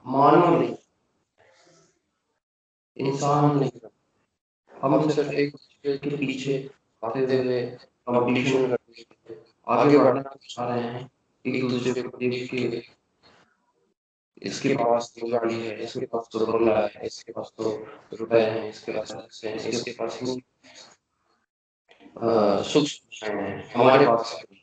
मानव नहीं, इंसान नहीं। हम सिर्फ एक दूसरे के पीछे आते हुए कंपटीशन करते हुए आगे बढ़ना चाह रहे हैं, एक दूसरे को देख के इसके पास तो गाड़ी है, इसके पास तो बंगला है, इसके पास तो रुपए हैं, इसके पास पैसे हैं, इसके पास सुख सुविधाएं हैं, हमारे पास नहीं।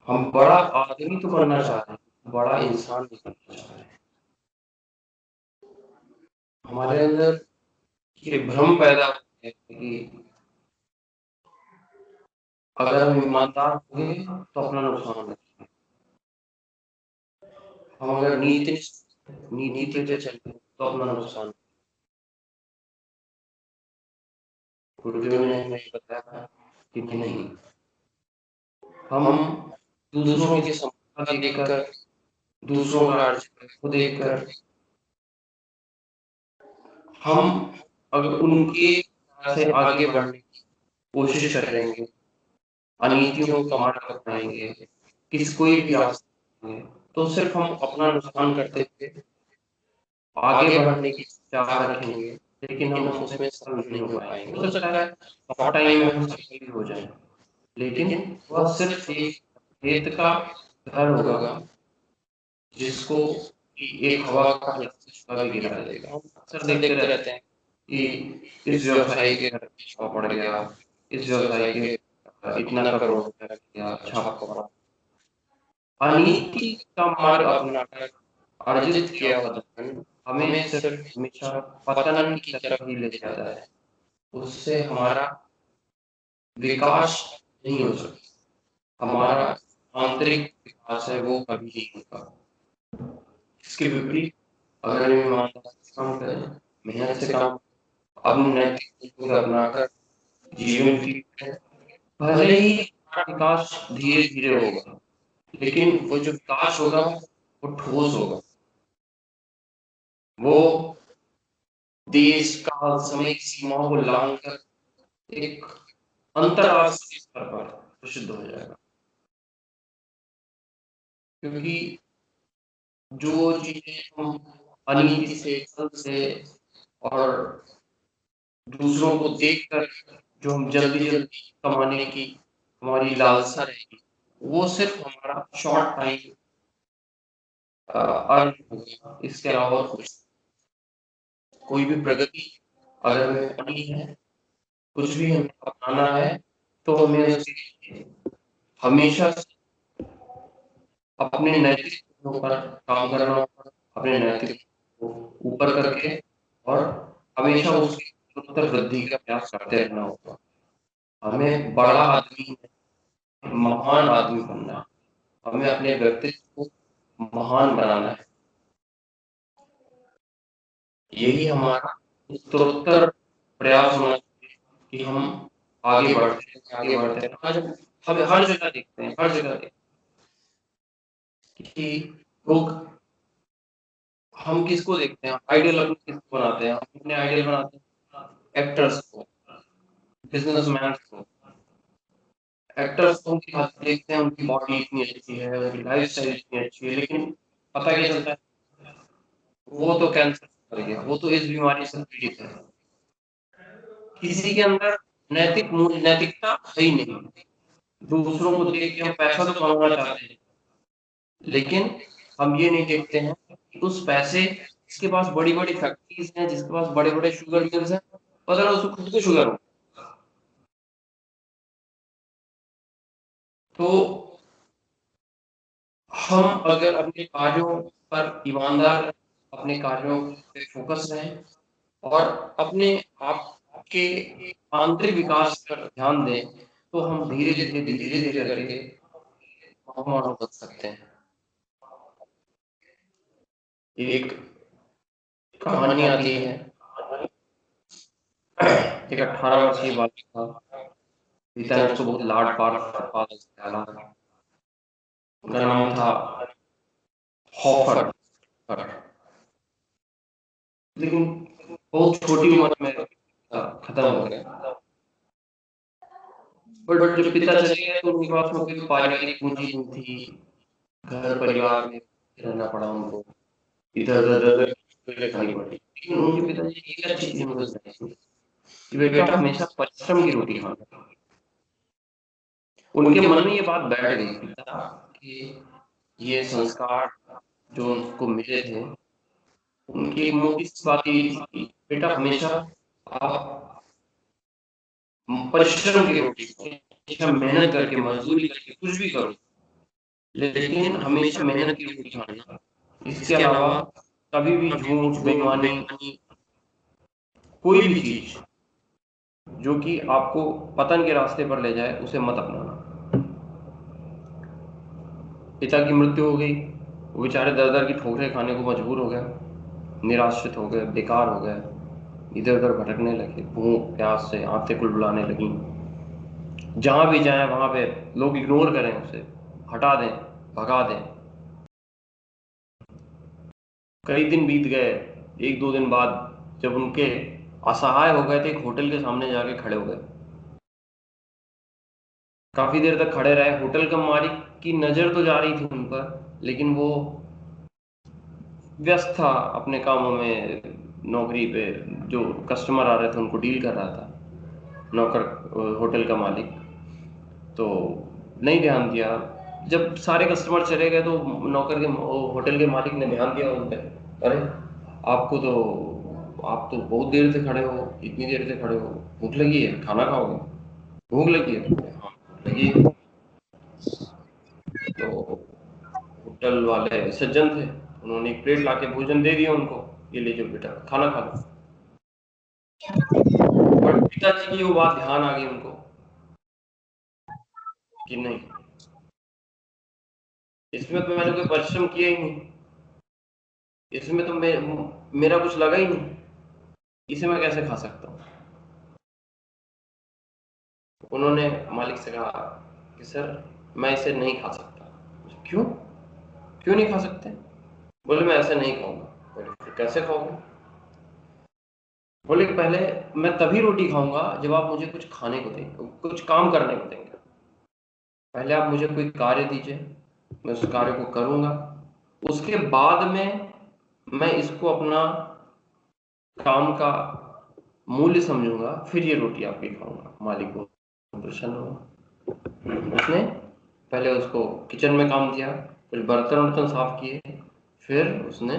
हम बड़ा आदमी तो बनना चाह रहे हैं, बड़ा इंसान नहीं बनना चाह रहे हैं। हमारे अंदर ये भ्रम पैदा होता है कि अगर हम ईमानदार होंगे तो अपना नुकसान है। हम अगर नीति पे चले तो अपना नुकसान। गुरुदेव ने हमें बताया कि नहीं, हम दूसरों की सफलता देखकर, दूसरों का अर्जित को देखकर हम अगर उनके तरह से आगे बढ़ने की कोशिश करेंगे, अनीतियों को हमारा अपनाएंगे, किसी कोई भी रास्ता लेंगे, तो सिर्फ हम अपना नुकसान करते हुए आगे बढ़ने की चाह रखेंगे, लेकिन हम उसमें सफल नहीं हो पाएंगे। हो सकता है शॉर्ट टाइम में हम सफल भी हो जाएं, लेकिन वह सिर्फ एक रेत का घर होगा जिसको कि एक हवा का झटका भी गिरा देगा। हम अक्सर देखते रहते हैं कि इस व्यवसायी के घर पे छापा पड़ गया, इस व्यवसायी के इतना करोड़ रुपया लग गया, छापा पड़ा। अनीति का मार्ग अपनाकर अर्जित किया हुआ धन हमें सिर्फ हमेशा पतन की तरफ ही ले जाता है। उससे हमारा विकास नहीं हो सकता, हमारा आंतरिक विकास है वो कभी नहीं होगा। इसके विपरीत अगर हम ईमानदारी से काम करें, मेहनत से काम, अपनी नैतिक मूल्यों को अपनाकर जीवन व्यतीत करें, भले ही हमारा विकास धीरे धीरे होगा, लेकिन वो जो विकास होगा वो ठोस होगा। वो देश काल समय की सीमाओं को लांघ कर एक अंतरराष्ट्रीय स्तर पर प्रसिद्ध हो जाएगा। क्योंकि जो चीजें हम अनीति से, छल से और दूसरों को देखकर जो हम जल्दी जल्दी कमाने की हमारी लालसा रहेगी, वो सिर्फ हमारा शॉर्ट टाइम अर्न होगा, इसके अलावा कुछ। कोई भी प्रगति अगर हमें पानी है, कुछ भी हमें अपनाना है, तो हमें उसके लिए हमेशा अपने नैतिक मूल्यों पर काम करना होगा, अपने नैतिक को ऊपर करके और हमेशा उसकी उत्तर वृद्धि का प्रयास करते रहना होगा। हमें बड़ा आदमी, महान आदमी बनना है, हमें अपने व्यक्तित्व को महान बनाना है। यही हमारा उत्तरोत्तर प्रयास होना चाहिए कि हम आगे बढ़ते हैं, आगे बढ़ते हैं। आज हम हर जगह देखते हैं, हर जगह देखते हैं कि लोग, हम किसको देखते हैं आइडियल, अपने किसको बनाते हैं? हम अपने आइडियल बनाते हैं एक्टर्स को, बिजनेसमैन को। एक्टर्स को उनकी देखते हैं, उनकी बॉडी इतनी अच्छी है, उनकी लाइफस्टाइल इतनी अच्छी है, लेकिन पता क्या चलता है? वो तो कैंसर कर गया, वो तो इस बीमारी से पीड़ित है। किसी के अंदर नैतिकता है ही नहीं। दूसरों को देख के हम पैसा तो कमाना चाहते हैं, लेकिन हम ये नहीं देखते हैं कि उस पैसे, जिसके पास बड़ी बड़ी फैक्ट्रीज हैं, जिसके पास बड़े बड़े शुगर मिल्स हैं, पता ना उसको खुद को शुगर हो। तो हम अगर अपने कार्यों पर ईमानदार रहें, अपने कार्यों पे फोकस रहें और अपने आप के आंतरिक विकास पर ध्यान दें, तो हम धीरे धीरे करके महामानव बन सकते हैं। एक कहानी आती है, एक 18 वर्षीय बालक था, पिता ने उसको बहुत लाड पाल पाला। उनका नाम था हॉफर। लेकिन बहुत छोटी उम्र में खत्म हो गया। बट जब पिता चले गए तो उनके पास में कोई पारिवारिक पूंजी नहीं थी, घर परिवार में रहना पड़ा उनको, इधर उधर खानी पड़ी। लेकिन उनके पिताजी एक अच्छी चीज मुझे बताई कि बेटा हमेशा परिश्रम की रोटी खाना। उनके मन में ये बात बैठ गई थी कि ये संस्कार जो उनको मिले थे, उनकी एक मोटी सी बात ये थी कि बेटा हमेशा आप परिश्रम की रोटी खाओ, हमेशा मेहनत करके, मजदूरी करके, कुछ भी करो, लेकिन हमेशा मेहनत की रोटी खाना। इसके अलावा कभी भी झूठ, बेईमानी, कोई भी चीज जो कि आपको पतन के रास्ते पर ले जाए, उसे मत अपनाना। पिता की मृत्यु हो गई, वो बेचारे दर दर की ठोकरें खाने को मजबूर हो गए, निराश्रित हो गए, बेकार हो गए, इधर उधर भटकने लगे, भूख प्यास से आंखें कुलबुलाने लगी। जहां भी जाए वहां पे लोग इग्नोर करें उसे, हटा दें, भगा दें। कई दिन बीत गए, एक दो दिन बाद जब उनके असहाय हो गए थे, एक होटल के सामने जाके खड़े हो गए। काफी देर तक खड़े रहे। होटल का मालिक की नजर तो जा रही थी उन पर, लेकिन वो व्यस्त था अपने कामों में, नौकरी पे जो कस्टमर आ रहे थे उनको डील कर रहा था नौकर, होटल का मालिक। तो नहीं ध्यान दिया। जब सारे कस्टमर चले गए तो नौकर के होटल के मालिक ने ध्यान दिया उन पे, अरे आपको तो, आप तो बहुत देर से खड़े हो, इतनी देर से खड़े हो, भूख लगी है, खाना खाओगे? भूख लगी है? हाँ भूख लगी है। तो होटल वाले सज्जन थे, उन्होंने एक प्लेट लाके भोजन दे दिया उनको, ये लीजिए बेटा खाना खा लो। बट पिताजी की वो बात ध्यान आ गई उनको कि नहीं, इसमें तो मैंने कोई परिश्रम किया ही नहीं, इसमें तो मेरा कुछ लगा ही नहीं, इसे मैं कैसे खा सकता हूँ? उन्होंने मालिक से कहा कि सर मैं इसे नहीं खा सकता। क्यों? क्यों नहीं खा सकते? बोले मैं ऐसे नहीं खाऊंगा। बोले फिर कैसे खाओगे? बोले कि पहले मैं तभी रोटी खाऊंगा जब आप मुझे कुछ खाने को देंगे, कुछ काम करने को देंगे। पहले आप मुझे कोई कार्य दीजिए, मैं उस कार्य को करूंगा, उसके बाद में मैं इसको अपना काम का मूल्य समझूंगा, फिर ये रोटी आपकी खाऊंगा। मालिक को प्रसन्न हुआ। उसने पहले उसको किचन में काम दिया, कुछ बर्तन वर्तन साफ किए, फिर उसने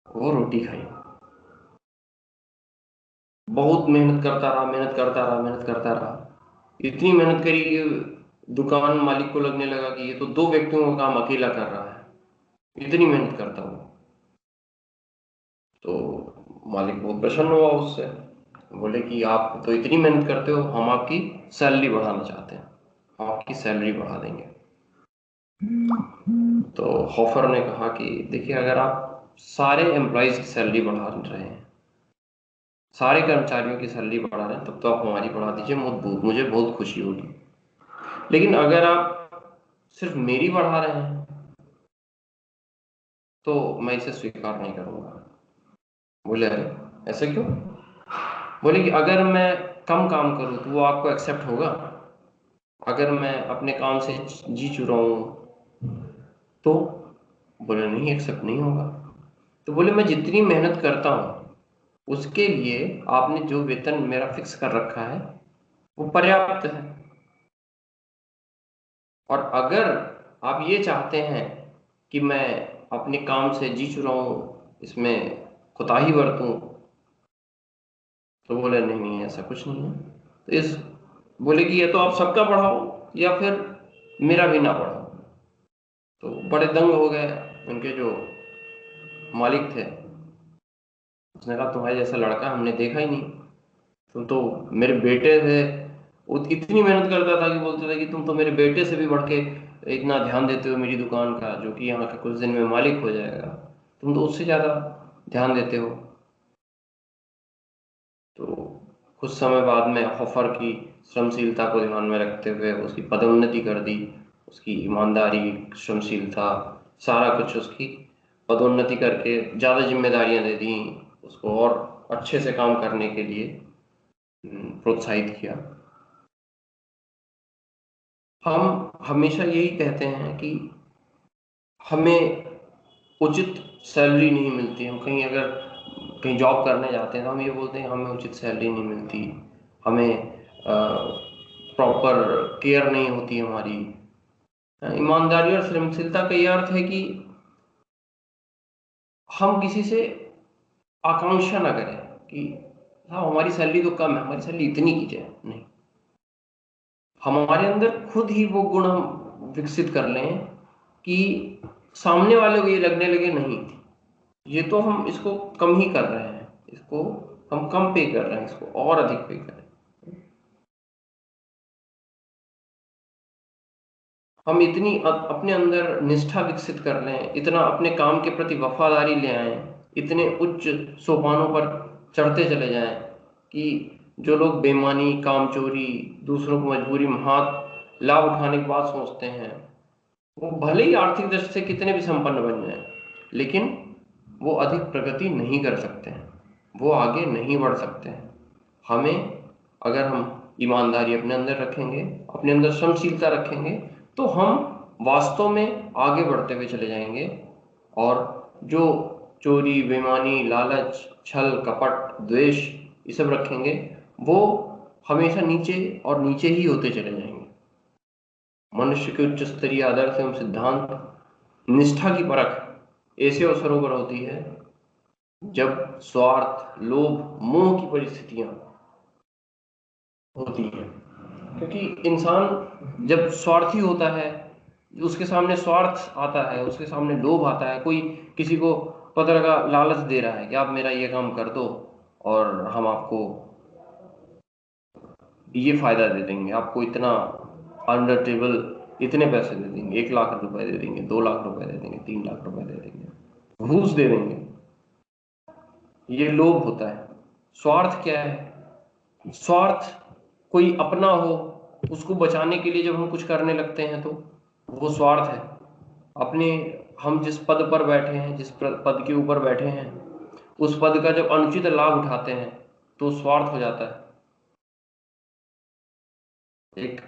वो रोटी खाई। बहुत मेहनत करता रहा, मेहनत करता रहा, मेहनत करता रहा। इतनी मेहनत करी कि दुकान मालिक को लगने लगा कि ये तो दो व्यक्तियों का काम अकेला कर रहा है, इतनी मेहनत करता हूँ। तो मालिक बहुत प्रसन्न हुआ उससे, बोले कि आप तो इतनी मेहनत करते हो, हम आपकी सैलरी बढ़ाना चाहते हैं, हम आपकी सैलरी बढ़ा देंगे। तो हॉफर ने कहा कि देखिए अगर आप सारे एम्प्लॉयज की सैलरी बढ़ा रहे हैं, सारे कर्मचारियों की सैलरी बढ़ा रहे हैं, तब तो आप हमारी बढ़ा दीजिए, मुझे बहुत खुशी होगी। लेकिन अगर आप सिर्फ मेरी बढ़ा रहे हैं तो मैं इसे स्वीकार नहीं करूंगा। बोले अरे ऐसे क्यों? बोले कि अगर मैं कम काम करूं तो वो आपको एक्सेप्ट होगा, अगर मैं अपने काम से जी चुरा हूं तो? बोले नहीं, एक्सेप्ट नहीं होगा। तो बोले मैं जितनी मेहनत करता हूं उसके लिए आपने जो वेतन मेरा फिक्स कर रखा है वो पर्याप्त है, और अगर आप ये चाहते हैं कि मैं अपने काम से जी चुराऊं, इसमें कोताही बरतूं, तो बोले नहीं नहीं ऐसा कुछ नहीं है। तो इस बोले कि ये तो आप सबका बढ़ाओ या फिर मेरा भी ना बढ़ाओ। तो बड़े दंग हो गए उनके जो मालिक थे। उसने कहा तुम्हारे जैसा लड़का हमने देखा ही नहीं, तुम तो मेरे बेटे थे। वो इतनी मेहनत करता था कि बोलते थे कि तुम तो मेरे बेटे से भी बढ़ के इतना ध्यान देते हो मेरी दुकान का, जो कि यहाँ के कुछ दिन में मालिक हो जाएगा, तुम तो उससे ज्यादा ध्यान देते हो। तो कुछ समय बाद में हॉफर की श्रमशीलता को ध्यान में रखते हुए उसकी पदोन्नति कर दी। उसकी ईमानदारी, श्रमशीलता, सारा कुछ उसकी पदोन्नति करके ज़्यादा जिम्मेदारियां दे दी उसको, और अच्छे से काम करने के लिए प्रोत्साहित किया। हम हमेशा यही कहते हैं कि हमें उचित सैलरी नहीं मिलती। हम कहीं अगर कहीं जॉब करने जाते हैं तो हम ये बोलते हैं हमें उचित सैलरी नहीं मिलती, हमें प्रॉपर केयर नहीं होती हमारी। ईमानदारी और सृजनशीलता का ये अर्थ है कि हम किसी से आकांक्षा ना करें कि हाँ हमारी सैलरी तो कम है, हमारी सैलरी इतनी की जाए, नहीं। हमारे अंदर खुद ही वो गुण हम विकसित कर लें कि सामने वाले को ये लगने लगे नहीं ये तो हम इसको कम ही कर रहे हैं, इसको हम कम पे कर रहे हैं, इसको और अधिक पे कर रहे हैं। हम इतनी अपने अंदर निष्ठा विकसित कर लें, इतना अपने काम के प्रति वफादारी ले आए, इतने उच्च सोपानों पर चढ़ते चले जाएं कि जो लोग बेईमानी, कामचोरी, दूसरों को मजबूरी में हाथ लाभ उठाने की बात सोचते हैं, वो भले ही आर्थिक दृष्टि से कितने भी संपन्न बन जाएं, लेकिन वो अधिक प्रगति नहीं कर सकते हैं, वो आगे नहीं बढ़ सकते हैं। हमें अगर हम ईमानदारी अपने अंदर रखेंगे, अपने अंदर सहनशीलता रखेंगे, तो हम वास्तव में आगे बढ़ते हुए चले जाएंगे। और जो चोरी, बेईमानी, लालच, छल, कपट, द्वेष ये सब रखेंगे, वो हमेशा नीचे और नीचे ही होते चले जाएंगे। मनुष्य के उच्च स्तरीय आदर्श एवं सिद्धांत निष्ठा की परख ऐसे अवसरों पर होती है जब स्वार्थ, लोभ, मोह की परिस्थितियां होती हैं। क्योंकि इंसान जब स्वार्थी होता है, उसके सामने स्वार्थ आता है, उसके सामने लोभ आता है, कोई किसी को पता लगा लालच दे रहा है कि आप मेरा ये काम कर दो और हम आपको ये फायदा दे देंगे, आपको इतना अंडर टेबल इतने पैसे दे देंगे, 1 लाख रुपए दे देंगे, 2 लाख रुपए दे देंगे, 3 लाख रुपए दे देंगे, घूस दे देंगे। ये लोभ होता है। स्वार्थ क्या है? स्वार्थ कोई अपना हो, उसको बचाने के लिए जब हम कुछ करने लगते हैं तो वो स्वार्थ है। अपने हम जिस पद पर बैठे हैं, जिस पद के ऊपर बैठे हैं, उस पद का जब अनुचित लाभ उठाते हैं तो स्वार्थ हो जाता है। एक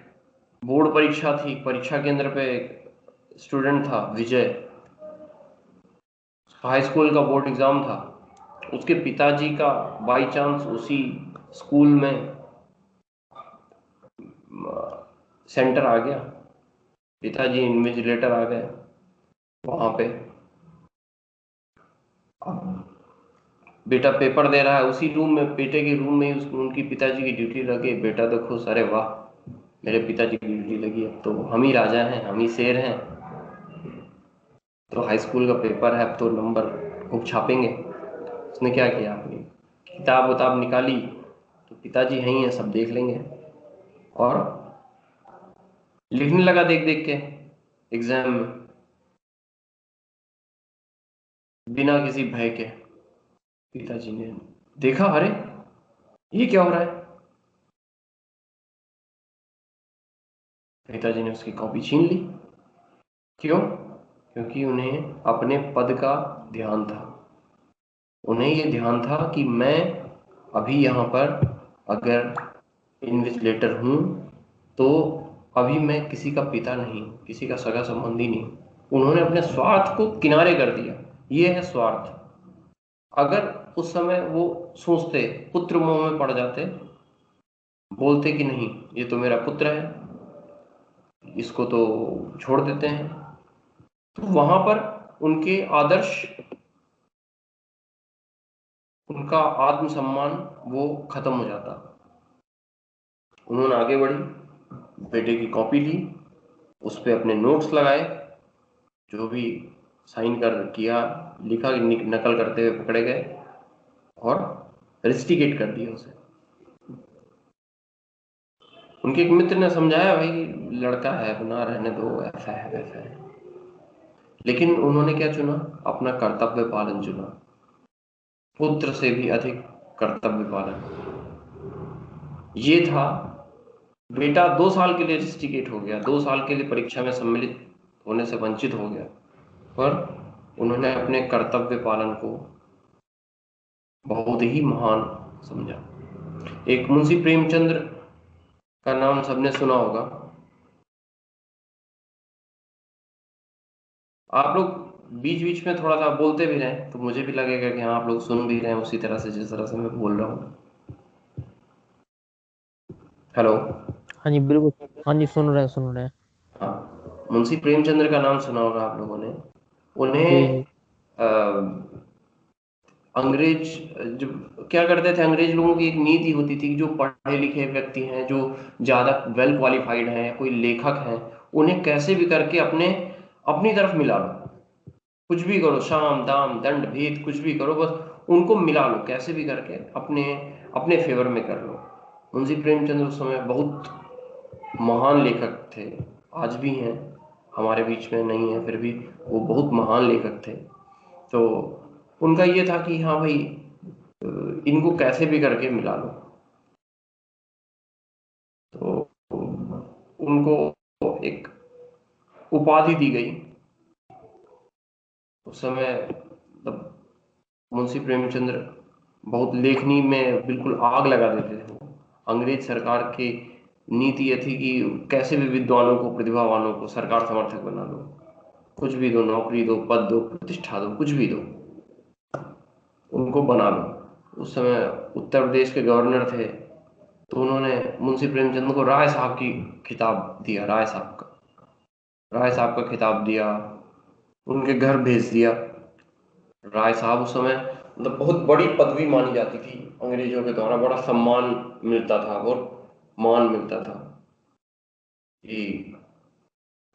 बोर्ड परीक्षा थी, परीक्षा केंद्र पे एक स्टूडेंट था विजय, हाई स्कूल का बोर्ड एग्जाम था। उसके पिताजी का बाई चांस उसी स्कूल में सेंटर आ गया, पिताजी इन्विजिलेटर आ गए वहां पे। बेटा पेपर दे रहा है, उसी रूम में, बेटे के रूम में ही उनकी पिताजी की ड्यूटी लगी। बेटा तो खुश, अरे वाह मेरे पिताजी की ड्यूटी लगी, अब तो हम ही राजा हैं, हम ही शेर हैं। तो हाई स्कूल का पेपर है, अब तो नंबर खूब छापेंगे। उसने क्या किया, अपनी किताब उताब निकाली, तो पिताजी हैं ही हैं, सब देख लेंगे, और लिखने लगा देख देख के एग्जाम में, बिना किसी भय के। पिताजी ने देखा, अरे ये क्या हो रहा है। पिताजी ने उसकी कॉपी छीन ली। क्यों? क्योंकि उन्हें अपने पद का ध्यान था। उन्हें ये ध्यान था कि मैं अभी यहाँ पर अगर इन्विजिलेटर हूँ तो अभी मैं किसी का पिता नहीं, किसी का सगा संबंधी नहीं। उन्होंने अपने स्वार्थ को किनारे कर दिया। ये है स्वार्थ। अगर उस समय वो सोचते, पुत्र मोह में पड़ जाते, बोलते कि नहीं ये तो मेरा पुत्र है, इसको तो छोड़ देते हैं, तो वहां पर उनके आदर्श, उनका आत्मसम्मान वो खत्म हो जाता। उन्होंने आगे बढ़ी, बेटे की कॉपी ली, उस पर अपने नोट्स लगाए, जो भी साइन कर किया, लिखा, नकल करते हुए पकड़े गए और रेस्टिकेट कर दिया उसे। उनके एक मित्र ने समझाया, भाई लड़का है, अपना रहने दो, ऐसा है वैसा है। लेकिन उन्होंने क्या चुना? अपना कर्तव्य पालन चुना, पुत्र से भी अधिक कर्तव्य पालन। ये था। बेटा 2 साल के लिए रेस्टिकेट हो गया, 2 साल के लिए परीक्षा में सम्मिलित होने से वंचित हो गया, पर उन्होंने अपने कर्तव्य पालन को बहुत ही महान समझा। एक मुंशी प्रेमचंद्र का नाम सबने सुना होगा। आप लोग बीच बीच में थोड़ा सा बोलते भी रहे तो मुझे भी लगेगा कि हाँ आप लोग सुन भी रहे हैं उसी तरह से जिस तरह से मैं बोल रहा हूँ। हेलो। हाँ जी बिल्कुल। हाँ जी, सुन रहे हैं। हाँ, मुंशी प्रेमचंद्र का नाम सुना होगा आप लोगों ने। जी उन्हें जी। अ, अंग्रेज जो क्या करते थे, अंग्रेज लोगों की एक नीति होती थी कि जो पढ़े लिखे व्यक्ति हैं, जो ज्यादा वेल क्वालिफाइड हैं, कोई लेखक हैं, उन्हें कैसे भी करके अपने अपनी तरफ मिला लो। कुछ भी करो, साम दाम दंड भेद कुछ भी करो, बस उनको मिला लो कैसे भी करके अपने अपने फेवर में कर लो। मुंशी प्रेमचंद्र उस समय बहुत महान लेखक थे, आज भी हैं, हमारे बीच में नहीं है फिर भी वो बहुत महान लेखक थे। तो उनका ये था कि हाँ भाई इनको कैसे भी करके मिला लो। तो उनको एक उपाधि दी गई उस समय। मतलब मुंशी प्रेमचंद्र बहुत लेखनी में बिल्कुल आग लगा देते थे वो। अंग्रेज सरकार की नीति ये थी कि कैसे भी विद्वानों को, प्रतिभावानों को सरकार समर्थक बना दो, कुछ भी दो, नौकरी दो, पद दो, प्रतिष्ठा दो, कुछ भी दो, उनको बना लो। उस समय उत्तर प्रदेश के गवर्नर थे, तो उन्होंने मुंशी प्रेमचंद को राय साहब की खिताब दिया, राय साहब का खिताब दिया, उनके घर भेज दिया। राय साहब उस समय मतलब बहुत बड़ी पदवी मानी जाती थी, अंग्रेजों के द्वारा बड़ा सम्मान मिलता था, बहुत मान मिलता था कि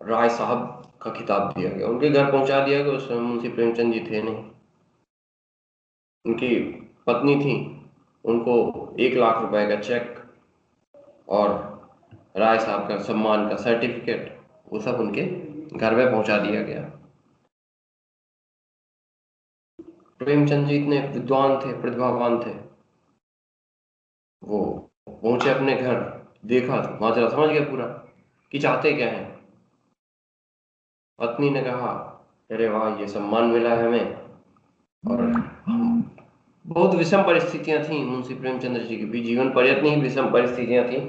राय साहब का खिताब दिया गया, उनके घर पहुंचा दिया गया। उस समय मुंशी प्रेमचंद जी थे नहीं, उनकी पत्नी थी, उनको 1 लाख रुपए का चेक और राय साहब का सम्मान का सर्टिफिकेट वो सब उनके घर में पहुंचा दिया गया। प्रेमचंद जी इतने विद्वान थे, प्रतिभावान थे, वो पहुंचे अपने घर, देखा तो माजरा समझ गया पूरा कि चाहते क्या है। पत्नी ने कहा अरे वाह ये सम्मान मिला है हमें, और हम बहुत विषम परिस्थितियां थी मुंशी प्रेमचंद्र जी की भी, जीवन पर्यंत ही विषम परिस्थितियां थी।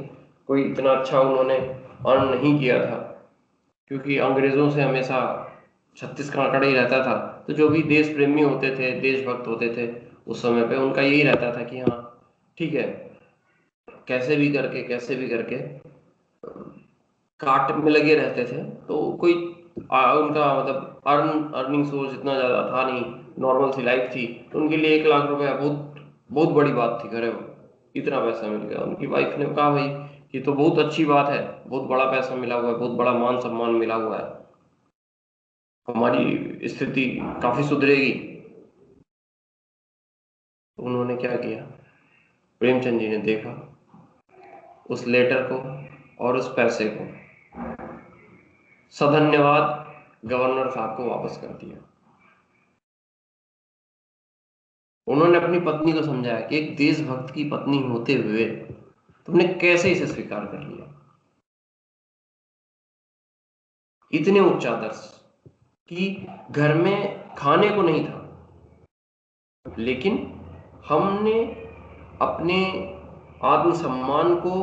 कोई इतना अच्छा उन्होंने अर्न नहीं किया था, क्योंकि अंग्रेजों से हमेशा छत्तीस का आंकड़ा ही रहता था। तो जो भी देश प्रेमी होते थे, देशभक्त होते थे, उस समय पे उनका यही रहता था कि हाँ ठीक है, कैसे भी करके काट में लगे रहते थे। तो कोई उनका मतलब अर्निंग सोर्स इतना ज़्यादा था नहीं, नॉर्मल सी लाइफ थी। तो उनके लिए 1 लाख रुपया बहुत बहुत बड़ी बात थी, घरे इतना पैसा मिल गया। उनकी वाइफ ने कहा भाई ये तो बहुत अच्छी बात है, बहुत बड़ा पैसा मिला हुआ है, बहुत बड़ा मान सम्मान मिला हुआ है, हमारी स्थिति काफी सुधरेगी। तो उन्होंने क्या किया, प्रेमचंद जी ने देखा उस लेटर को और उस पैसे को, सधन्यवाद गवर्नर साहब को वापस कर दिया। उन्होंने अपनी पत्नी को समझाया कि एक देशभक्त की पत्नी होते हुए तुमने कैसे इसे स्वीकार कर लिया। इतने उच्च आदर्श कि घर में खाने को नहीं था, लेकिन हमने अपने आत्मसम्मान को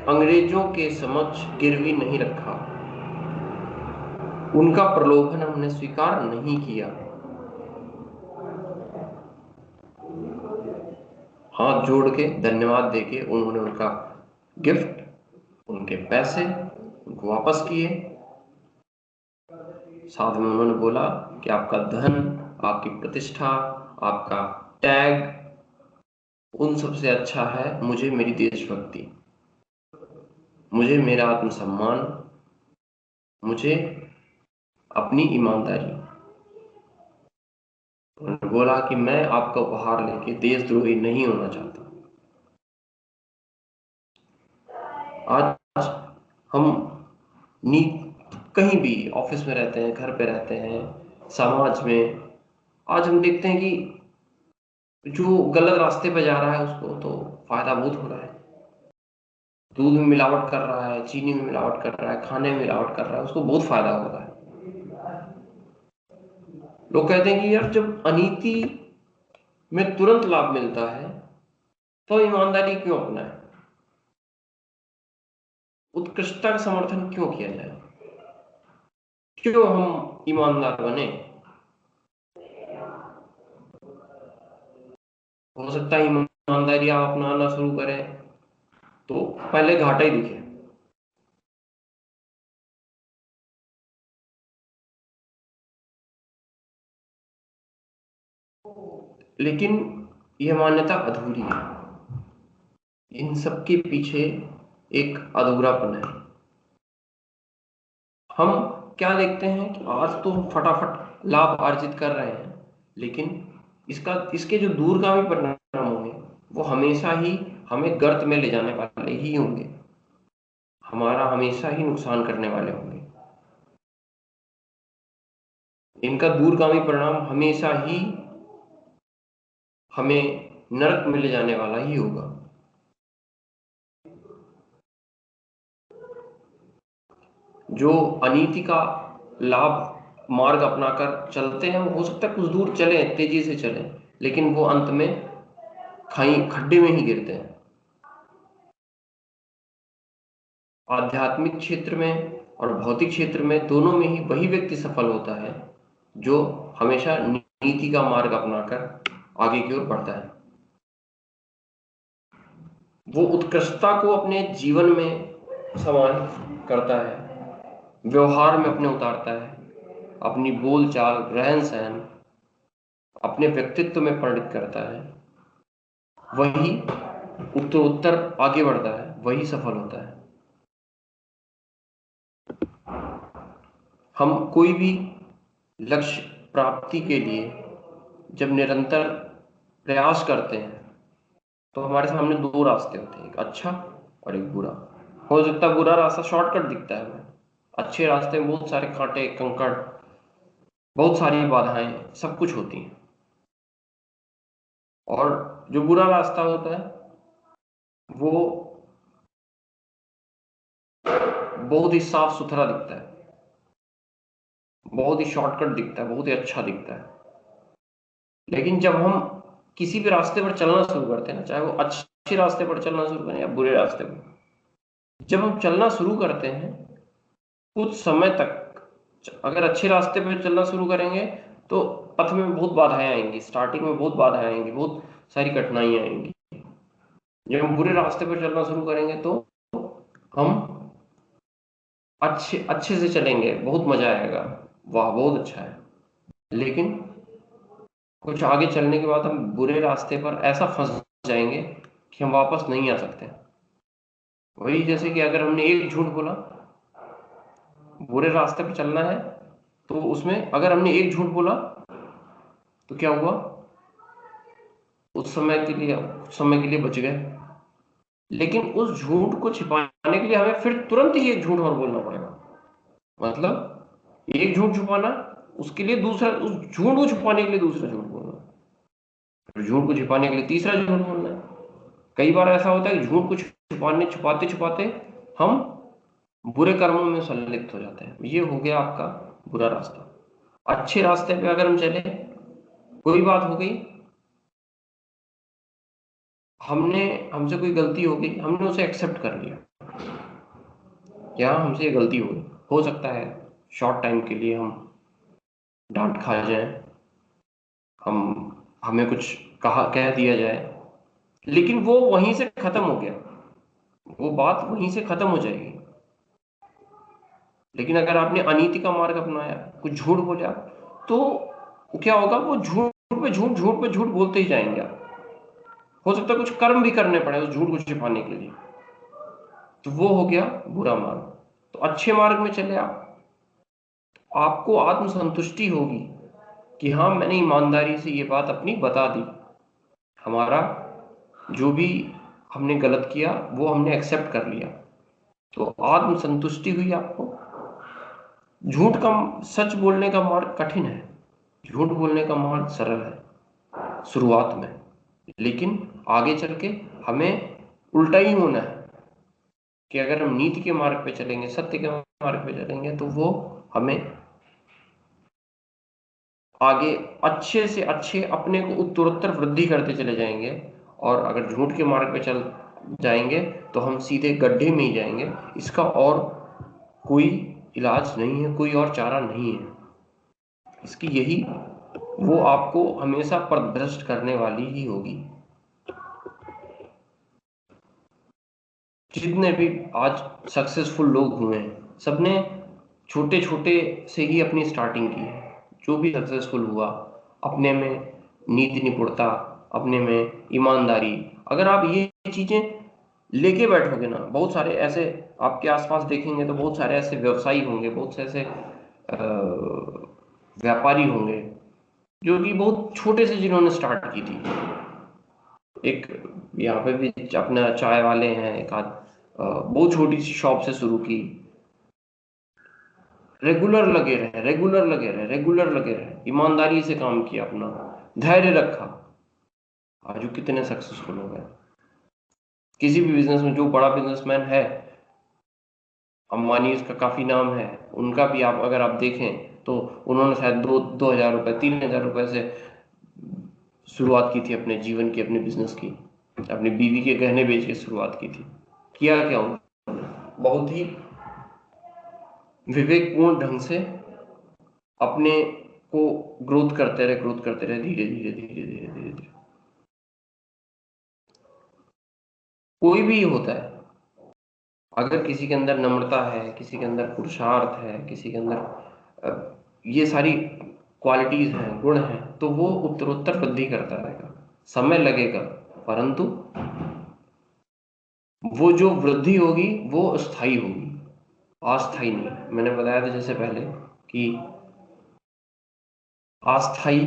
अंग्रेजों के समक्ष गिरवी नहीं रखा, उनका प्रलोभन हमने स्वीकार नहीं किया। हाथ जोड़ के धन्यवाद देके उन्होंने उनका गिफ्ट, उनके पैसे उनको वापस किए। साथ में उन्होंने बोला कि आपका धन, आपकी प्रतिष्ठा, आपका टैग उन सबसे अच्छा है मुझे मेरी देशभक्ति, मुझे मेरा आत्मसम्मान, मुझे अपनी ईमानदारी। उन्होंने बोला कि मैं आपका उपहार लेके देशद्रोही नहीं होना चाहता। आज हम नी कहीं भी ऑफिस में रहते हैं, घर पे रहते हैं, समाज में आज हम देखते हैं कि जो गलत रास्ते पे जा रहा है उसको तो फायदा बहुत हो रहा है। दूध में मिलावट कर रहा है, चीनी में मिलावट कर रहा है, खाने में मिलावट कर रहा है, उसको बहुत फायदा हो रहा है। लोग कहते हैं कि यार जब अनीति में तुरंत लाभ मिलता है तो ईमानदारी क्यों अपनाए, उत्कृष्टता का समर्थन क्यों किया जाए, क्यों हम ईमानदार बने? हो सकता है ईमानदारी आप अपनाना शुरू करें तो पहले घाटा ही दिखे, लेकिन यह मान्यता अधूरी है। इन सब के पीछे एक अधूरापन है। हम क्या देखते हैं कि आज तो हम फटाफट लाभ अर्जित कर रहे हैं, लेकिन इसके जो दूरगामी परिणाम होंगे वो हमेशा ही हमें गर्त में ले जाने वाले ही होंगे, हमारा हमेशा ही नुकसान करने वाले होंगे। इनका दूरगामी परिणाम हमेशा ही हमें नरक में ले जाने वाला ही होगा। जो अनीति का लाभ मार्ग अपनाकर चलते हैं वो हो सकता है कुछ दूर चले, तेजी से चले, लेकिन वो अंत में खड्डे में ही गिरते हैं। आध्यात्मिक क्षेत्र में और भौतिक क्षेत्र में दोनों में ही वही व्यक्ति सफल होता है जो हमेशा नीति का मार्ग अपनाकर आगे की ओर बढ़ता है। वो उत्कृष्टता को अपने जीवन में समाहित करता है, व्यवहार में अपने उतारता है, अपनी बोलचाल, रहन सहन, अपने व्यक्तित्व में परिणित करता है। वही उत्तरोत्तर आगे बढ़ता है, वही सफल होता है। हम कोई भी लक्ष्य प्राप्ति के लिए जब निरंतर प्रयास करते हैं तो हमारे सामने दो रास्ते होते हैं, एक अच्छा और एक बुरा। हो सकता है बुरा रास्ता शॉर्टकट दिखता है हमें, अच्छे रास्ते में बहुत सारे कांटे, कंकड़, बहुत सारी बाधाएं, सब कुछ होती हैं। और जो बुरा रास्ता होता है वो बहुत ही साफ सुथरा दिखता है, बहुत ही शॉर्टकट दिखता है, बहुत ही अच्छा दिखता है। लेकिन जब हम किसी भी रास्ते पर चलना शुरू करते हैं ना, चाहे वो अच्छे रास्ते पर चलना शुरू करें या बुरे रास्ते पर, जब हम चलना शुरू करते हैं कुछ समय तक अगर अच्छे रास्ते पर चलना शुरू करेंगे तो पथ में बहुत बाधाएं आएंगी, स्टार्टिंग में बहुत बाधाएं आएंगी, बहुत सारी कठिनाइयां आएंगी। जब हम बुरे रास्ते पर चलना शुरू करेंगे तो हम अच्छे से चलेंगे, बहुत मजा आएगा, वाह बहुत अच्छा है। लेकिन कुछ आगे चलने के बाद हम बुरे रास्ते पर ऐसा फंस जाएंगे कि हम वापस नहीं आ सकते। वही जैसे कि अगर हमने एक झूठ बोला, बुरे रास्ते पर चलना है तो उसमें अगर हमने एक झूठ बोला तो क्या हुआ, कुछ समय के लिए बच गए, लेकिन उस झूठ को छिपाने के लिए हमें फिर तुरंत ही एक झूठ और बोलना पड़ेगा। मतलब एक झूठ छुपाना, उसके लिए दूसरा, उस झूठ को छुपाने के लिए दूसरा झूठ बोलना, फिर झूठ को छिपाने के लिए तीसरा झूठ बोलना है। कई बार ऐसा होता है कि झूठ को छुपाते छुपाते हम बुरे कर्मों में संलिप्त हो जाते हैं। ये हो गया आपका बुरा रास्ता। अच्छे रास्ते पे अगर हम चले, कोई बात हो गई, हमसे कोई गलती हो गई, हमने उसे एक्सेप्ट कर लिया, यहाँ हमसे ये गलती हो गई, हो सकता है शॉर्ट टाइम के लिए हम डांट खा जाए, हमें कुछ कह दिया जाए, लेकिन वो वहीं से खत्म हो गया, वो बात वहीं से खत्म हो जाएगी। लेकिन अगर आपने अनीति का मार्ग अपनाया, कुछ झूठ बोला, तो क्या होगा, वो झूठ पे झूठ बोलते ही जाएंगे आप। हो सकता है कुछ कर्म भी करने पड़े उस झूठ को छिपाने के लिए, तो वो हो गया बुरा मार्ग। तो अच्छे मार्ग में चले आप, आपको आत्मसंतुष्टि होगी कि हाँ, मैंने ईमानदारी से ये बात अपनी बता दी, हमारा जो भी हमने गलत किया वो हमने एक्सेप्ट कर लिया, तो आत्मसंतुष्टि हुई आपको। सच बोलने का मार्ग कठिन है, झूठ बोलने का मार्ग सरल है शुरुआत में, लेकिन आगे चल के हमें उल्टा ही होना है कि अगर हम नीति के मार्ग पे चलेंगे, सत्य के मार्ग पे चलेंगे, तो वो हमें आगे अच्छे से अच्छे अपने को उत्तरोत्तर वृद्धि करते चले जाएंगे। और अगर झूठ के मार्ग पे चल जाएंगे तो हम सीधे गड्ढे में ही जाएंगे, इसका और कोई इलाज नहीं है, कोई और चारा नहीं है। इसकी यही वो आपको हमेशा पथभ्रष्ट करने वाली ही होगी। जितने भी आज सक्सेसफुल लोग हुए हैं, सबने छोटे छोटे से ही अपनी स्टार्टिंग की है। जो भी सक्सेसफुल हुआ, अपने में नीति निपुणता, अपने में ईमानदारी, अगर आप ये चीजें लेके बैठोगे ना, बहुत सारे ऐसे आपके आसपास देखेंगे तो बहुत सारे ऐसे व्यवसायी होंगे, बहुत से ऐसे व्यापारी होंगे जो कि बहुत छोटे से जिन्होंने स्टार्ट की थी। एक यहाँ पे भी अपना चाय वाले हैं, एक आध बहुत छोटी सी शॉप से शुरू की, रेगुलर लगे रहे, रेगुलर लगे रहे, रेगुलर लगे रहे, ईमानदारी से काम किया, अपना धैर्य रखा, आज वो कितने सक्सेसफुल हो गए। किसी भी बिजनेस में जो बड़ा बिजनेसमैन है, अंबानी उसका काफी नाम है, उनका भी आप अगर आप देखें तो उन्होंने शायद 2,000 रुपए 3,000 रुपए से शुरुआत की थी अपने जीवन की, अपने बिजनेस की, अपनी बीवी के गहने बेच के शुरुआत की थी। किया क्या उन्होंने? बहुत ही विवेकपूर्ण ढंग से अपने को ग्रोथ करते रहे, ग्रोथ करते रहे, धीरे धीरे धीरे धीरे धीरे धीरे। कोई भी होता है, अगर किसी के अंदर नम्रता है, किसी के अंदर पुरुषार्थ है, किसी के अंदर ये सारी क्वालिटीज हैं, गुण हैं, तो वो उत्तरोत्तर वृद्धि करता रहेगा। समय लगेगा, परंतु वो जो वृद्धि होगी वो स्थायी होगी, अस्थायी नहीं। मैंने बताया था जैसे पहले कि अस्थायी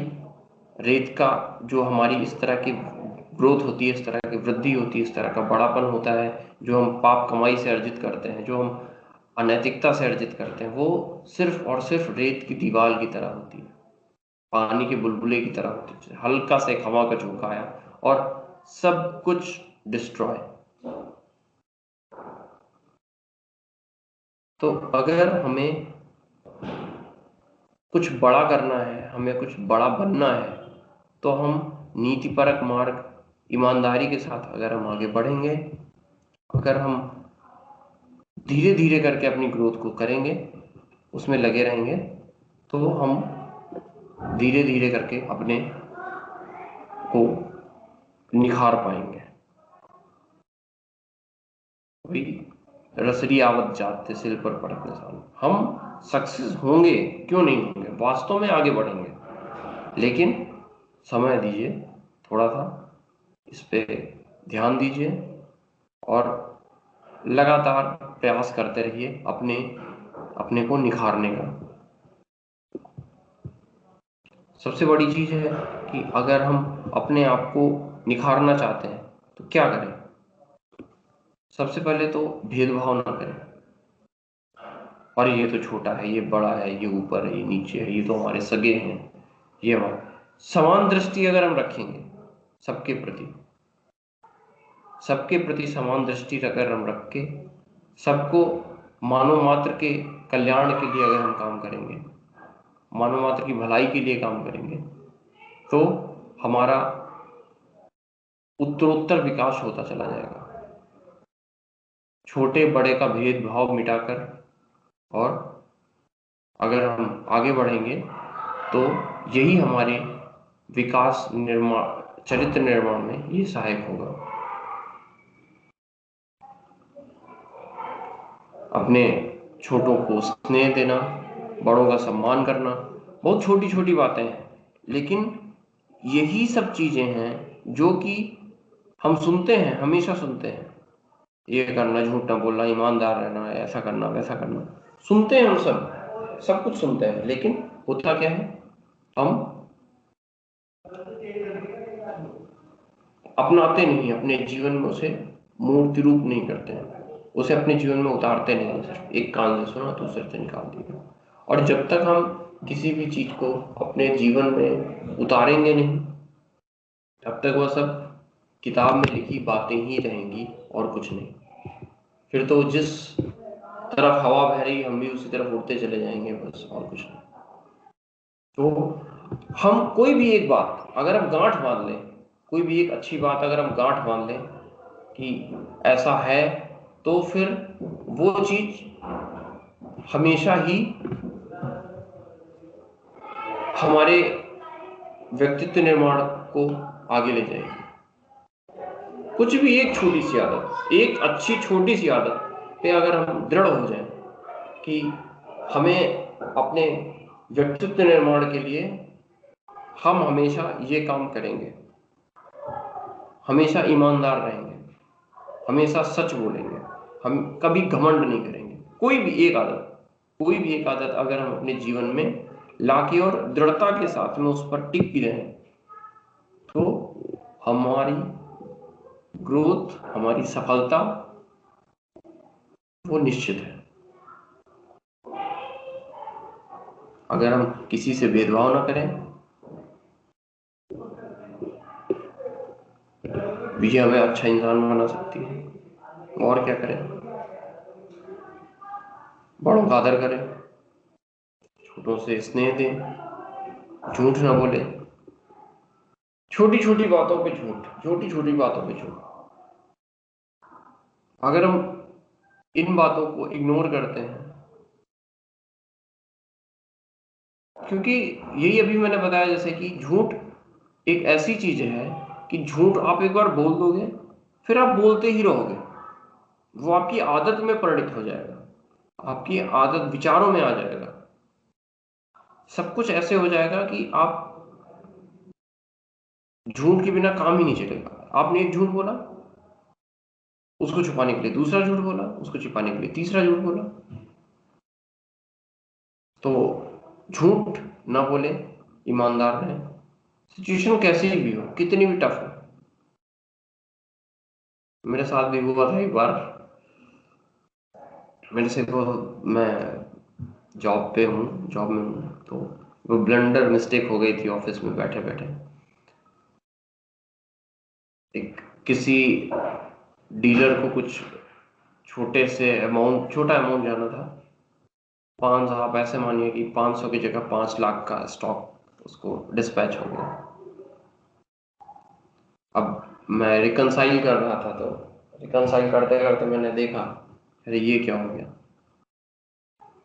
रेत का जो हमारी इस तरह की ग्रोथ होती है, इस तरह की वृद्धि होती है, इस तरह का बड़ापन होता है, जो हम पाप कमाई से अर्जित करते हैं, जो हम अनैतिकता से अर्जित करते हैं, वो सिर्फ और सिर्फ रेत की दीवार की तरह होती है, पानी के बुलबुले की तरह होती है, हल्का से हवा का झोंका आया और सब कुछ डिस्ट्रॉय। तो अगर हमें कुछ बड़ा करना है, हमें कुछ बड़ा बनना है, तो हम नीतिपरक मार्ग, ईमानदारी के साथ अगर हम आगे बढ़ेंगे, अगर हम धीरे धीरे करके अपनी ग्रोथ को करेंगे, उसमें लगे रहेंगे, तो हम धीरे धीरे करके अपने को निखार पाएंगे। वही रसरी आवत जाते सिल पर पड़त निशान। हम सक्सेस होंगे, क्यों नहीं होंगे, वास्तव में आगे बढ़ेंगे, लेकिन समय दीजिए, थोड़ा सा इस पे ध्यान दीजिए और लगातार प्रयास करते रहिए अपने को निखारने का। सबसे बड़ी चीज है कि अगर हम अपने आप को निखारना चाहते हैं तो क्या करें? सबसे पहले तो भेदभाव ना करें, और ये तो छोटा है, ये बड़ा है, ये ऊपर है, ये नीचे है, ये तो हमारे सगे हैं, ये हमारे। समान दृष्टि अगर हम रखेंगे सबके प्रति समान दृष्टि अगर हम रख के सबको मानव मात्र के कल्याण के लिए अगर हम काम करेंगे, मानव मात्र की भलाई के लिए काम करेंगे, तो हमारा उत्तरोत्तर विकास होता चला जाएगा। छोटे बड़े का भेदभाव मिटाकर और अगर हम आगे बढ़ेंगे तो यही हमारे विकास निर्माण, चरित्र निर्माण में ये सहायक होगा। अपने छोटों को स्नेह देना, बड़ों का सम्मान करना, बहुत छोटी छोटी बातें हैं, लेकिन यही सब चीजें हैं जो कि हम सुनते हैं, हमेशा सुनते हैं। ये करना, झूठ ना बोलना, ईमानदार रहना, ऐसा करना, वैसा करना, सुनते हैं हम सब कुछ सुनते हैं, लेकिन होता क्या है, हम अपनाते नहीं, अपने जीवन में उसे मूर्ति रूप नहीं करते हैं, उसे अपने जीवन में उतारते नहीं हैं। सिर्फ एक कान से सुना, दूसरे से निकाल दिया। और जब तक हम किसी भी चीज को अपने जीवन में उतारेंगे नहीं, तब तक वह सब किताब में लिखी बातें ही रहेंगी और कुछ नहीं। फिर तो जिस तरफ हवा बह रही, हम भी उसी तरफ उड़ते चले जाएंगे, बस, और कुछ नहीं। तो हम कोई भी एक बात अगर हम गांठ बांध लें, कोई भी एक अच्छी बात अगर हम गांठ बांध लें कि ऐसा है, तो फिर वो चीज हमेशा ही हमारे व्यक्तित्व निर्माण को आगे ले जाएगी। कुछ भी एक छोटी सी आदत, एक अच्छी छोटी सी आदत पे अगर हम दृढ़ हो जाएं कि हमें अपने व्यक्तित्व निर्माण के लिए हम हमेशा ये काम करेंगे, हमेशा ईमानदार रहेंगे, हमेशा सच बोलेंगे, हम कभी घमंड नहीं करेंगे, कोई भी एक आदत अगर हम अपने जीवन में लाके और दृढ़ता के साथ में उस पर टिक भी रहें तो हमारी ग्रोथ, हमारी सफलता वो निश्चित है। अगर हम किसी से भेदभाव ना करें, ये हमें अच्छा इंसान बना सकती है। और क्या करें? बड़ों का आदर करें, छोटों से स्नेह दें, झूठ ना बोले, छोटी छोटी बातों पे झूठ। अगर हम इन बातों को इग्नोर करते हैं, क्योंकि यही अभी मैंने बताया जैसे कि झूठ एक ऐसी चीज है कि झूठ आप एक बार बोल दोगे फिर आप बोलते ही रहोगे, वो आपकी आदत में परिणत हो जाएगा, आपकी आदत विचारों में आ जाएगा, सब कुछ ऐसे हो जाएगा कि आप झूठ के बिना काम ही नहीं चलेगा। आपने एक झूठ बोला, उसको छुपाने के लिए दूसरा झूठ बोला, उसको छुपाने के लिए तीसरा झूठ बोला। तो झूठ ना बोले, ईमानदार रहें, सिचुएशन कैसी भी हो, कितनी भी टफ हो। मेरे साथ भी हुआ था एक बार, मेरे से तो मैं जॉब में हूँ, तो वो ब्लंडर मिस्टेक हो गई थी ऑफिस में बैठे बैठे। एक किसी डीलर को कुछ छोटा अमाउंट जाना था। 5 आप ऐसे मानिए कि 500 की जगह 5 लाख का स्टॉक उसको डिस्पैच हो गया। अब मैं रिकंसाइल कर रहा था, तो रिकंसाइल करते करते मैंने देखा अरे ये क्या हो गया।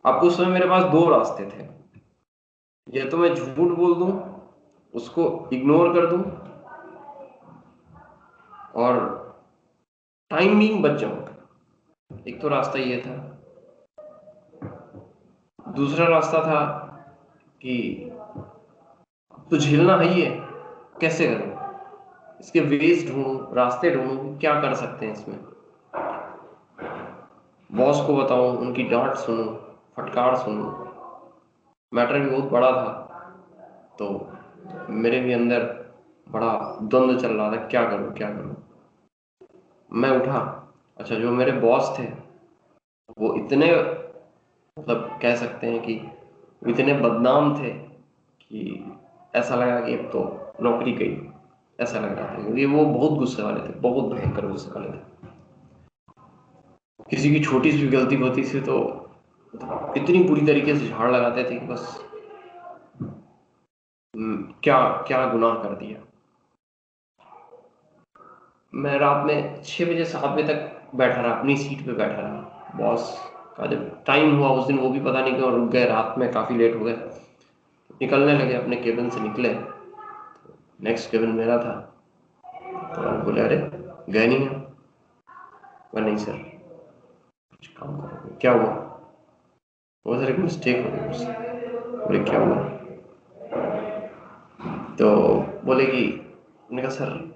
अब उस समय मेरे पास 2 रास्ते थे, या तो मैं झूठ बोल दूं, उसको इग्नोर कर दूं और टाइमिंग बच जाऊं। एक तो रास्ता ये था। दूसरा रास्ता था कि तो झेलना है, ये कैसे करूं, इसके वेज ढूंढूं, रास्ते ढूंढूं, क्या कर सकते हैं इसमें। बॉस को बताऊं, उनकी डांट सुनूं, फटकार सुनूं। मैटर भी बहुत बड़ा था, तो मेरे भी अंदर बड़ा द्वंद्व चल रहा था, क्या करूं। मैं उठा। अच्छा, जो मेरे बॉस थे वो इतने, मतलब कह सकते हैं कि इतने बदनाम थे कि ऐसा लगा कि अब तो नौकरी गई, ऐसा लग रहा था, क्योंकि वो बहुत गुस्से वाले थे, बहुत भयंकर गुस्से वाले थे। किसी की छोटी सी गलती होती थी तो इतनी बुरी तरीके से झाड़ लगाते थे कि बस क्या क्या गुनाह कर दिया। मैं रात में 6 बजे 7 बजे तक बैठा रहा, अपनी सीट पे बैठा रहा। बॉस का जब टाइम हुआ उस दिन, वो भी पता नहीं क्यों रुक गए, रात में काफी लेट हो गए, निकलने लगे, अपने केबिन से निकले। नेक्स्ट केबिन मेरा था, तो बोले अरे गए नहीं हम। मैं नहीं सर, कुछ काम करो। क्या हुआ? वो सर एक मिस्टेक हो गई मुझसे। बोले क्या हुआ? तो बोले कि, मैंने कहा सर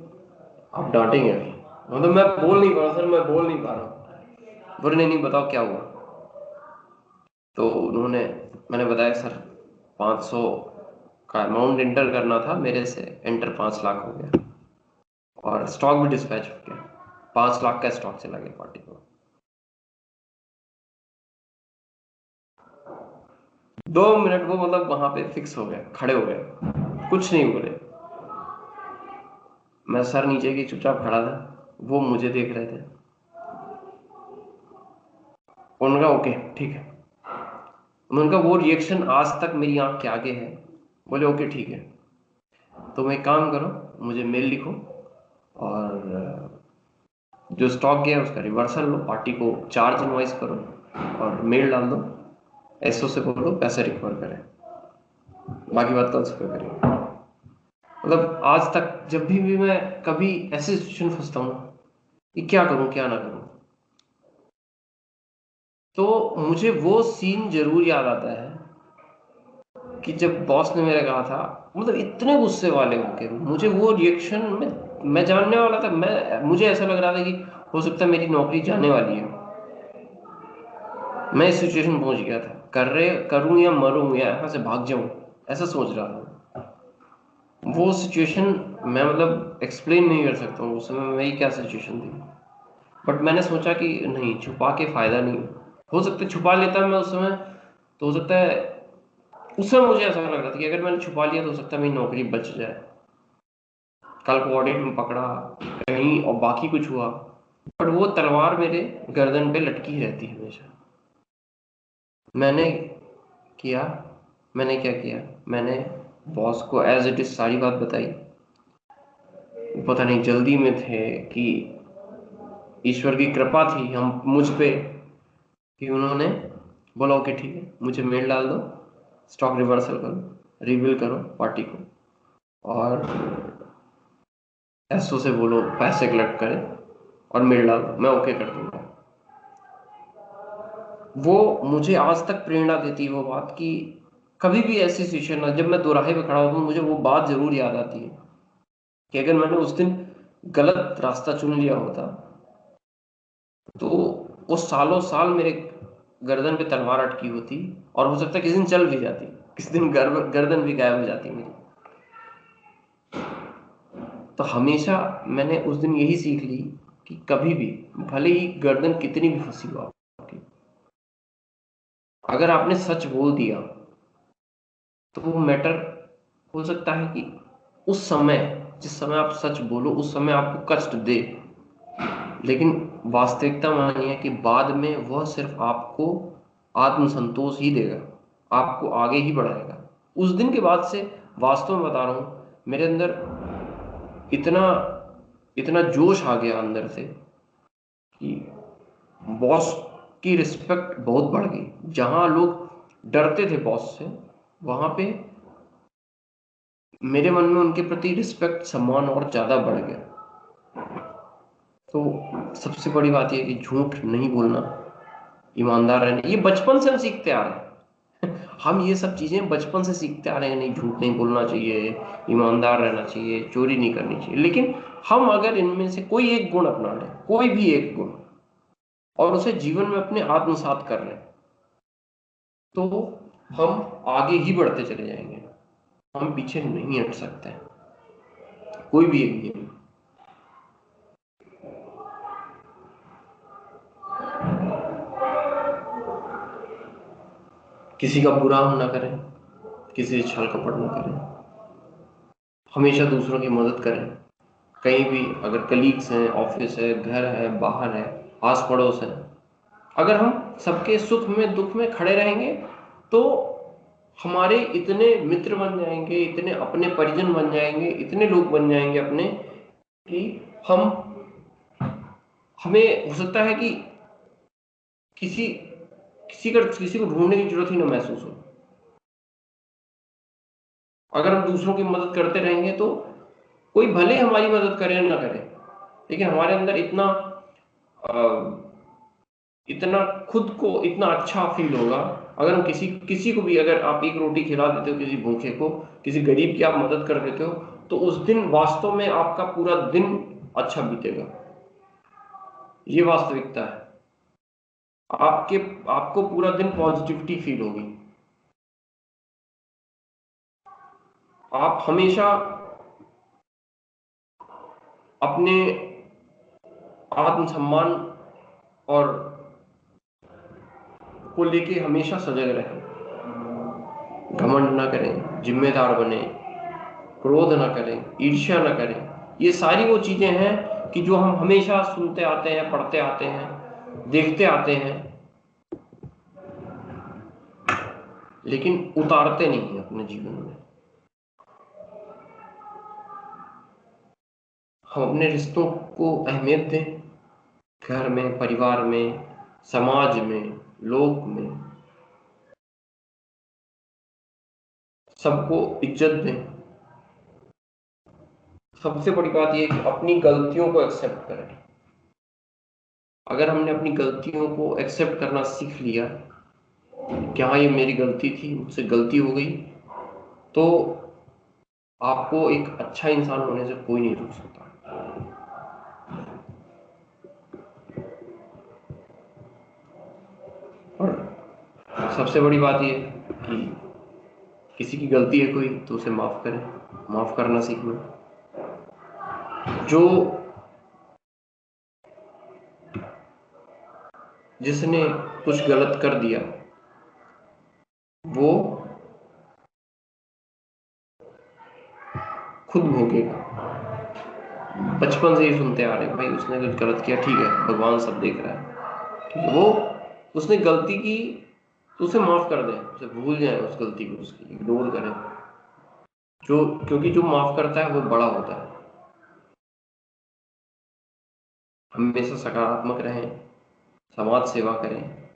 आप डांटेंगे अभी, मतलब मैं बोल नहीं पा रहा सर, मैं बोल नहीं पा रहा। बोले नहीं बताओ क्या हुआ। तो उन्होंने, मैंने बताया सर 500 का अमाउंट एंटर करना था, मेरे से एंटर 5 लाख हो गया और स्टॉक भी डिस्पैच हो गया। 5 लाख का स्टॉक चला गया पार्टी को। 2 मिनट वो मतलब वहां पे फिक्स हो गए, खड़े हो गए, कुछ नहीं बोले। मैं सर नीचे की चुपचाप खड़ा था, वो मुझे देख रहे थे। उनका ओके ठीक है, उनका वो रिएक्शन आज तक मेरी आंख के आगे है। बोले ओके ठीक है, तुम एक काम करो, मुझे मेल लिखो और जो स्टॉक गया उसका रिवर्सल लो, पार्टी को चार्ज इनवॉइस करो और मेल डाल दो, एसओ से बोलो पैसे रिकवर करें, बाकी बात कल सुबह करेंगे। मतलब आज तक जब भी मैं कभी ऐसी सिचुएशन फंसता हूँ कि क्या करूं क्या ना करूं, तो मुझे वो सीन जरूर याद आता है कि जब बॉस ने मेरा कहा था, मतलब इतने गुस्से वाले होके मुझे वो रिएक्शन में मैं जानने वाला था, मुझे ऐसा लग रहा था कि हो सकता है मेरी नौकरी जाने वाली है। मैं इस सिचुएशन में पहुंच गया था, करूं या मरूं या यहाँ से भाग जाऊं, ऐसा सोच रहा था। वो सिचुएशन मैं मतलब एक्सप्लेन नहीं कर सकता हूँ उस समय मेरी क्या सिचुएशन थी। बट मैंने सोचा कि नहीं, छुपा के फायदा नहीं। हो सकता है छुपा लेता मैं उस समय, तो हो सकता है उस समय मुझे ऐसा लग रहा था कि अगर मैंने छुपा लिया तो हो सकता है मेरी नौकरी बच जाए, कल को ऑडिट में पकड़ा कहीं और बाकी कुछ हुआ। बट वो तलवार मेरे गर्दन पे लटकी रहती है हमेशा। मैंने किया मैंने क्या किया, मैंने बॉस को एज इट इज सारी बात बताई। पता नहीं जल्दी में थे कि ईश्वर की कृपा थी हम मुझ पे कि उन्होंने बोला ओके ठीक है, मुझे मेल डाल दो, स्टॉक रिवर्सल करो, रिवील करो पार्टी को, और एसओ से बोलो पैसे कलेक्ट करे और मेल डाल दो, मैं ओके कर दूंगा। वो मुझे आज तक प्रेरणा देती है वो बात कि कभी भी ऐसी सिचुएशन जब मैं दोराहे पे खड़ा होता हूँ मुझे वो बात जरूर याद आती है कि अगर मैंने उस दिन गलत रास्ता चुन लिया होता तो वो सालों साल मेरे गर्दन पे तलवार अटकी होती, और हो सकता है किसी दिन चल भी जाती, किसी दिन गर्दन भी गायब हो जाती मेरी। तो हमेशा मैंने उस दिन यही सीख ली कि कभी भी, भले ही गर्दन कितनी भी फंसी हो आपकी, अगर आपने सच बोल दिया तो वो मैटर हो सकता है कि उस समय, जिस समय आप सच बोलो उस समय आपको कष्ट दे, लेकिन वास्तविकता मानिए कि बाद में वह सिर्फ आपको आत्मसंतोष ही देगा, आपको आगे ही बढ़ाएगा। उस दिन के बाद से वास्तव में बता रहा हूं, मेरे अंदर इतना इतना जोश आ गया अंदर से कि बॉस की रिस्पेक्ट बहुत बढ़ गई। जहां लोग डरते थे बॉस से, वहां पे मेरे मन में उनके प्रति रिस्पेक्ट सम्मान और ज्यादा बढ़ गया। तो सबसे बड़ी बात यह कि झूठ नहीं बोलना, ईमानदार रहना, ये बचपन से हम सीखते आ रहे हैं। हम ये सब चीजें बचपन से सीखते आ रहे हैं, नहीं झूठ नहीं बोलना चाहिए, ईमानदार रहना चाहिए, चोरी नहीं करनी चाहिए। लेकिन हम अगर इनमें से कोई एक गुण अपना लें, कोई भी एक गुण, और उसे जीवन में अपने आत्मसात कर लें, तो हम आगे ही बढ़ते चले जाएंगे, हम पीछे नहीं हट सकते। कोई भी एक नहीं। किसी का बुरा हम ना करें, किसी से छल कपट ना करें, हमेशा दूसरों की मदद करें। कहीं भी अगर कलीग्स हैं, ऑफिस है, घर है, बाहर है, आस पड़ोस है, अगर हम सबके सुख में दुख में खड़े रहेंगे तो हमारे इतने मित्र बन जाएंगे, इतने अपने परिजन बन जाएंगे, इतने लोग बन जाएंगे अपने, कि हम हमें हो सकता है कि किसी किसी को ढूंढने की जरूरत ही ना महसूस हो। अगर हम दूसरों की मदद करते रहेंगे तो कोई भले हमारी मदद करे ना करे, लेकिन हमारे अंदर अ, इतना खुद को इतना अच्छा फील होगा। अगर हम किसी किसी को भी, अगर आप एक रोटी खिला देते हो किसी भूखे को, किसी गरीब की आप मदद कर देते हो, तो उस दिन वास्तव में आपका पूरा दिन अच्छा बीतेगा। ये वास्तविकता है। आपके आपको पूरा दिन पॉजिटिविटी फील होगी। आप हमेशा अपने आत्मसम्मान और को लेके हमेशा सजग रहें, घमंड ना करें, जिम्मेदार बने, क्रोध ना करें, ईर्ष्या ना करें। ये सारी वो चीजें हैं कि जो हम हमेशा सुनते आते हैं, पढ़ते आते हैं, देखते आते हैं, लेकिन उतारते नहीं हैं अपने जीवन में। हम अपने रिश्तों को अहमियत दें, घर में, परिवार में, समाज में, लोक में, सबको इज्जत दें। सबसे बड़ी बात यह है कि अपनी गलतियों को एक्सेप्ट करें। अगर हमने अपनी गलतियों को एक्सेप्ट करना सीख लिया कि हाँ ये मेरी गलती थी, मुझसे गलती हो गई, तो आपको एक अच्छा इंसान होने से कोई नहीं रोक सकता। और सबसे बड़ी बात यह कि किसी की गलती है कोई तो उसे माफ करें, माफ करना सीखना। जो जिसने कुछ गलत कर दिया वो खुद भोगेगा। बचपन से ही सुनते आ रहे भाई उसने कुछ गलत किया, ठीक है भगवान सब देख रहा है, ठीक है, वो उसने गलती की तो उसे माफ कर दें, उसे भूल जाए उस गलती को, उसकी इग्नोर करें। क्योंकि जो माफ करता है वो बड़ा होता है। हमेशा सकारात्मक रहें, समाज सेवा करें,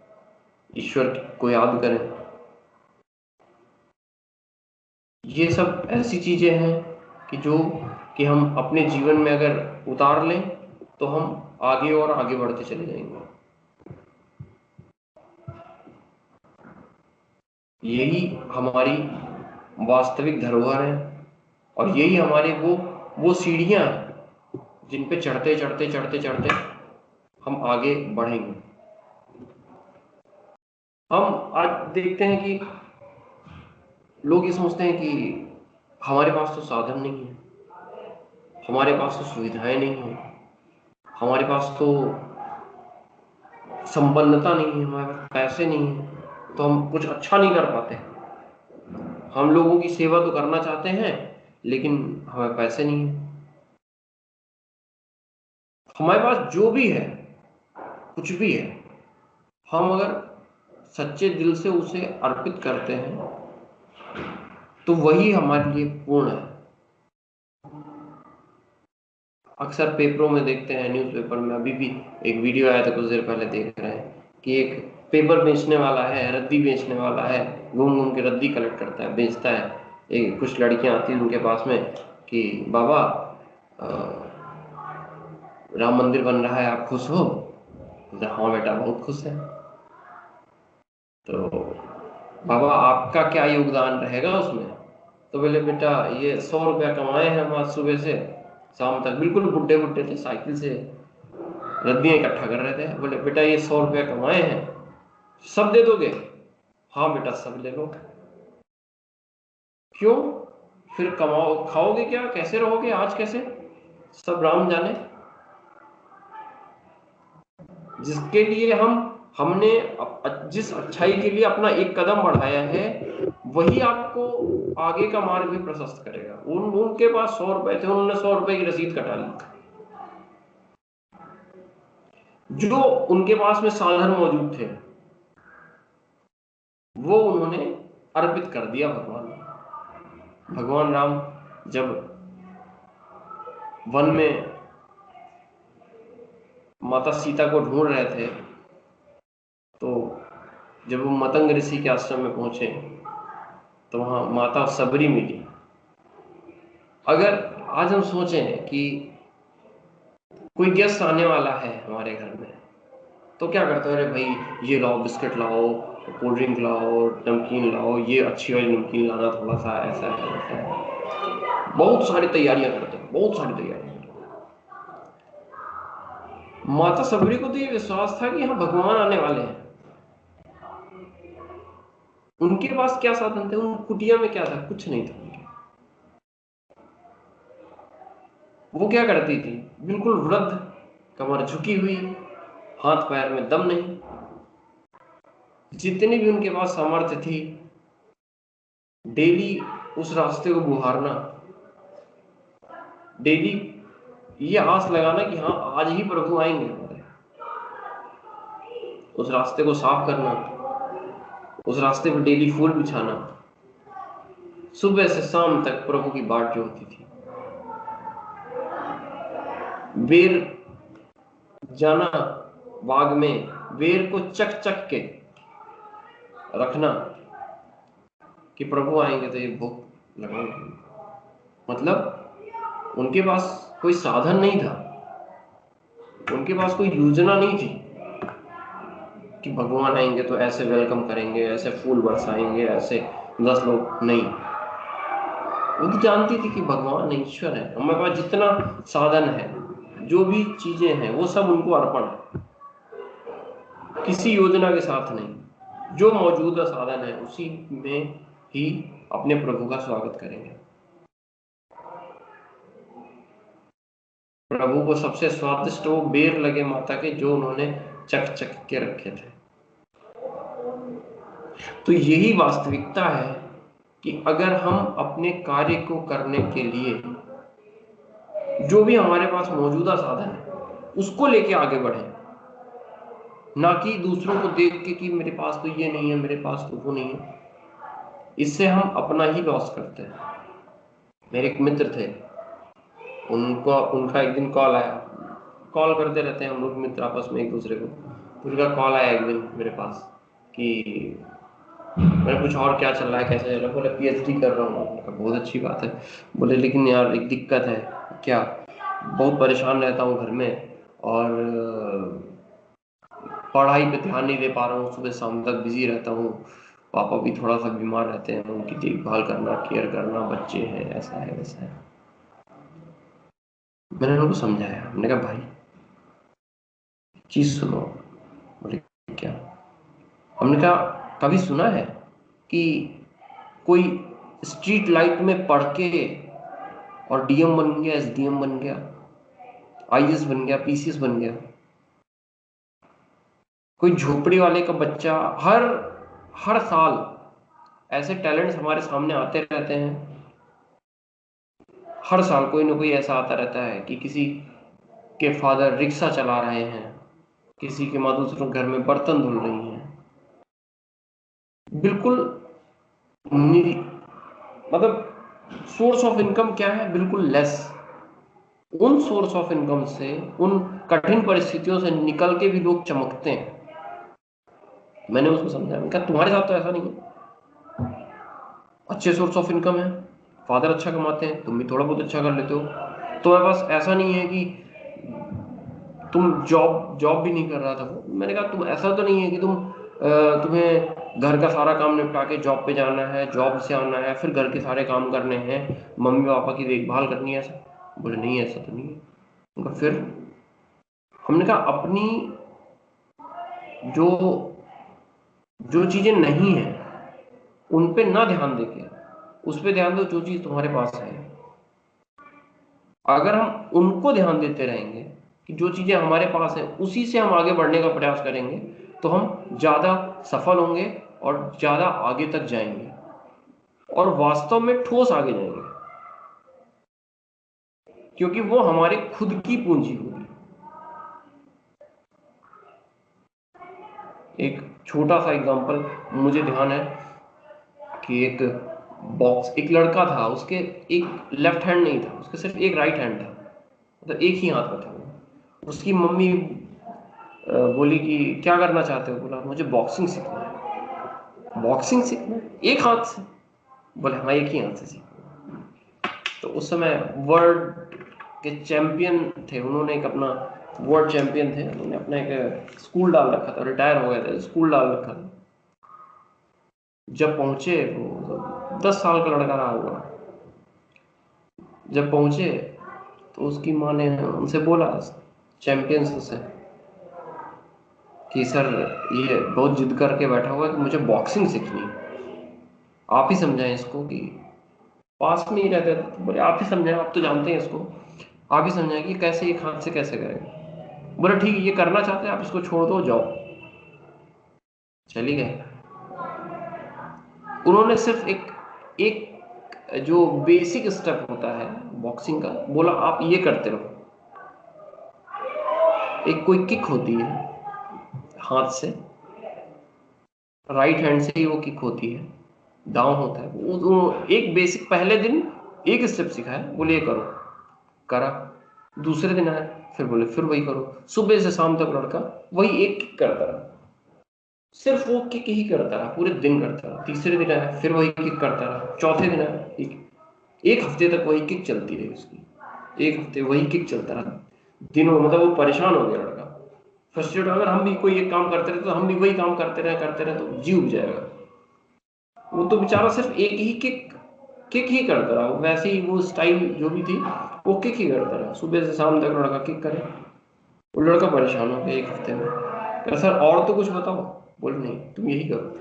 ईश्वर को याद करें। ये सब ऐसी चीजें हैं कि हम अपने जीवन में अगर उतार लें तो हम आगे और आगे बढ़ते चले जाएंगे। यही हमारी वास्तविक धरोहर है और यही हमारे वो सीढ़ियां हैं जिन पे चढ़ते चढ़ते चढ़ते चढ़ते हम आगे बढ़ेंगे। हम आज देखते हैं कि लोग ये समझते हैं कि हमारे पास तो साधन नहीं है, हमारे पास तो सुविधाएं नहीं है, हमारे पास तो संपन्नता नहीं है, हमारे पास पैसे नहीं है, तो हम कुछ अच्छा नहीं कर पाते। हम लोगों की सेवा तो करना चाहते हैं लेकिन हमें पैसे नहीं है। हमारे पास जो भी है, कुछ भी है, हम अगर सच्चे दिल से उसे अर्पित करते हैं तो वही हमारे लिए पूर्ण है। अक्सर पेपरों में देखते हैं, न्यूज़पेपर में अभी भी एक वीडियो आया था कुछ देर पहले, देख रहे हैं कि एक पेपर बेचने वाला है, रद्दी बेचने वाला है, घूम घूम के रद्दी कलेक्ट करता है, बेचता है। एक कुछ लड़कियां आती हैं उनके पास में कि बाबा राम मंदिर बन रहा है, आप खुश हो? हाँ बेटा बहुत खुश है। तो बाबा आपका क्या योगदान रहेगा उसमें? तो बोले बेटा ये 100 रुपया कमाए हैं हम आज सुबह से शाम तक, बिल्कुल बुड्ढे बुड्ढे थे, साइकिल से रद्दियां इकट्ठा कर रहे थे। बोले बेटा ये 100 रुपया कमाए हैं, सब दे दोगे? हाँ बेटा सब ले लो। क्यों? फिर कमाओ, खाओगे क्या, कैसे रहोगे, आज कैसे? सब राम जाने। जिसके लिए हमने जिस अच्छाई के लिए अपना एक कदम बढ़ाया है वही आपको आगे का मार्ग भी प्रशस्त करेगा। उनके पास 100 रुपए थे, उन्होंने 100 रुपए की रसीद कटा ली। जो उनके पास में साधन मौजूद थे वो उन्होंने अर्पित कर दिया भगवान राम जब वन में माता सीता को ढूंढ रहे थे तो जब वो मतंग ऋषि के आश्रम में पहुंचे तो वहां माता सबरी मिली। अगर आज हम सोचें कि कोई गेस्ट आने वाला है हमारे घर में तो क्या करते हैं, अरे भाई ये लाओ, बिस्किट लाओ, कोल्ड ड्रिंक लाओ, नमकीन लाओ, ये अच्छी वाली नमकीन लाना, थोड़ा सा ऐसा है वैसा है, बहुत सारी तैयारियां करते हैं, बहुत सारी तैयारियां करते हैं। माता सबरी को तो ये विश्वास था कि यहाँ भगवान आने वाले हैं। उनके पास क्या साधन थे, उन कुटिया में क्या था? कुछ नहीं था। वो क्या करती थी, बिल्कुल वृद्ध, कमर झुकी हुई, हाथ पैर में दम नहीं, जितनी भी उनके पास सामर्थ्य थी डेली उस रास्ते को गुहारना, डेली ये आस लगाना कि हाँ आज ही प्रभु आएंगे, उस रास्ते को साफ करना, उस रास्ते पर डेली फूल बिछाना, सुबह से शाम तक प्रभु की बाट जो होती थी। बेर जाना बाग में, बेर को चक चक के रखना, कि प्रभु आएंगे तो ये भूख लगेगी। मतलब उनके पास कोई साधन नहीं था, उनके पास कोई योजना नहीं थी कि भगवान आएंगे तो ऐसे वेलकम करेंगे, ऐसे फूल बरसाएंगे, ऐसे 10 लोग नहीं। वो तो जानती थी कि भगवान ईश्वर है, हमारे पास जितना साधन है, जो भी चीजें हैं, वो सब उनको अर्पण है, किसी योजना के साथ नहीं। जो मौजूदा साधन है उसी में ही अपने प्रभु का स्वागत करेंगे। प्रभु को सबसे स्वादिष्ट वो बेर लगे माता के, जो उन्होंने चख चख के रखे थे। तो यही वास्तविकता है कि अगर हम अपने कार्य को करने के लिए जो भी हमारे पास मौजूदा साधन है उसको लेके आगे बढ़े, ना कि दूसरों को देख के कि मेरे पास तो ये नहीं है, मेरे पास तो वो नहीं है। इससे हम अपना ही लॉस करते हैं। मेरे एक मित्र थे, उनका एक दिन कॉल आया, कॉल करते रहते हैं हम लोग मित्र आपस में एक दूसरे को। उनका कॉल आया एक दिन मेरे पास कि मैंने पूछा और क्या चल रहा है, कैसे चल रहा है? बोले पीएचडी कर रहा हूँ। बहुत अच्छी बात है। बोले लेकिन यार एक दिक्कत है। क्या? बहुत परेशान रहता हूँ घर में और पढ़ाई पे ध्यान नहीं दे पा रहा हूँ, सुबह शाम तक बिजी रहता हूँ, पापा भी थोड़ा सा बीमार रहते हैं, उनकी देखभाल करना, केयर करना, बच्चे हैं, ऐसा है वैसा है। मैंने उनको समझाया, मैंने कहा भाई चीज सुनो। बोले क्या? हमने कहा कभी सुना है कि कोई स्ट्रीट लाइट में पढ़ के और डीएम बन गया, एसडीएम बन गया, आईएएस बन गया, पीसीएस बन गया? कोई झोपड़ी वाले का बच्चा हर साल ऐसे टैलेंट्स हमारे सामने आते रहते हैं। हर साल कोई ना कोई ऐसा आता रहता है कि किसी के फादर रिक्शा चला रहे हैं, किसी के माँ दूसरों घर में बर्तन धुल रही हैं। बिल्कुल मतलब सोर्स ऑफ इनकम क्या है? बिल्कुल लेस। उन सोर्स ऑफ इनकम से, उन कठिन परिस्थितियों से निकल के भी लोग चमकते हैं। मैंने उसको समझाया, मैंने कहा तुम्हारे साथ तो ऐसा नहीं है, अच्छे सोर्स ऑफ इनकम है, फादर अच्छा कमाते हैं, तुम भी थोड़ा बहुत अच्छा कर लेते हो, तुम्हारे पास ऐसा नहीं है कि तुम जॉब भी नहीं कर रहा था। मैंने कहा तुम ऐसा तो नहीं है कि तुम्हें घर का सारा काम निपटा के जॉब पे जाना है, जॉब से आना है, फिर घर के सारे काम करने हैं, मम्मी पापा की देखभाल करनी है, ऐसा? बोले नहीं ऐसा तो नहीं है। फिर हमने कहा अपनी जो जो चीजें नहीं है उन पे ना ध्यान देके उस पे ध्यान दो जो चीज तुम्हारे पास है। अगर हम उनको ध्यान देते रहेंगे कि जो चीजें हमारे पास है उसी से हम आगे बढ़ने का प्रयास करेंगे, तो हम ज्यादा सफल होंगे और ज्यादा आगे तक जाएंगे और वास्तव में ठोस आगे जाएंगे, क्योंकि वो हमारे खुद की पूंजी होगी। एक छोटा सा एग्जांपल मुझे ध्यान है कि एक लड़का था, उसके एक लेफ्ट हैंड नहीं था, उसके सिर्फ एक राइट हैंड था, मतलब एक ही हाथ में था। उसकी मम्मी बोली कि क्या करना चाहते हो? बोला मुझे बॉक्सिंग सीखना है। बॉक्सिंग सीखना है एक हाथ से? बोले हाँ एक ही हाथ से सीखना। तो उस समय वर्ल्ड के चैंपियन थे, उन्होंने एक अपना वर्ल्ड चैंपियन थे, उन्होंने अपना एक स्कूल डाल रखा था, रिटायर हो गए थे, स्कूल डाल रखा था। जब पहुंचे वो 10 साल का लड़का रहा होगा, जब पहुंचे तो उसकी माँ ने उनसे बोला, चैंपियंस से, कि सर ये बहुत जिद करके बैठा हुआ है कि मुझे बॉक्सिंग सीखनी है, आप ही समझाएं इसको। कि पास में ही रहते थे, तो बोले आप ही समझाएं, आप तो जानते हैं इसको, आप ही समझाएं कि कैसे एक हाथ से कैसे करेगा। बोले ठीक है ये करना चाहते हैं आप, इसको छोड़ दो जाओ। चली गए। उन्होंने सिर्फ एक जो बेसिक स्टेप होता है बॉक्सिंग का, बोला आप ये करते रहो। एक कोई किक होती है हाथ से, राइट हैंड से ही वो किक होती है, डाउन होता है वो एक बेसिक पहले दिन एक स्टेप सिखाया, बोले ये करो, करा। दूसरे दिन आया, फिर बोले फिर वही करो। सुबह से शाम तक लड़का वही एक किक करता रहा। सिर्फ वो किक ही करता रहा, पूरे दिन करता रहा। तीसरे दिन आया फिर वही किक करता रहा, चौथे दिन आया एक हफ्ते तक वही किक चलती रही उसकी, एक हफ्ते वही किक चलता रहा दिनों। मतलब वो परेशान हो गया लड़का, फ्रस्ट्रेट। अगर हम भी कोई एक काम करते रहे तो हम भी वही काम करते रहे तो जी उब जाएगा। वो तो बेचारा सिर्फ एक ही किक ही करता रहा, वैसे ही वो स्टाइल जो भी थी वो किक ही करता रहा, सुबह से शाम तक लड़का किक करे। वो लड़का परेशान हो गया एक हफ्ते में। कहा सर और तो कुछ बताओ। बोले नहीं, तुम यही करो।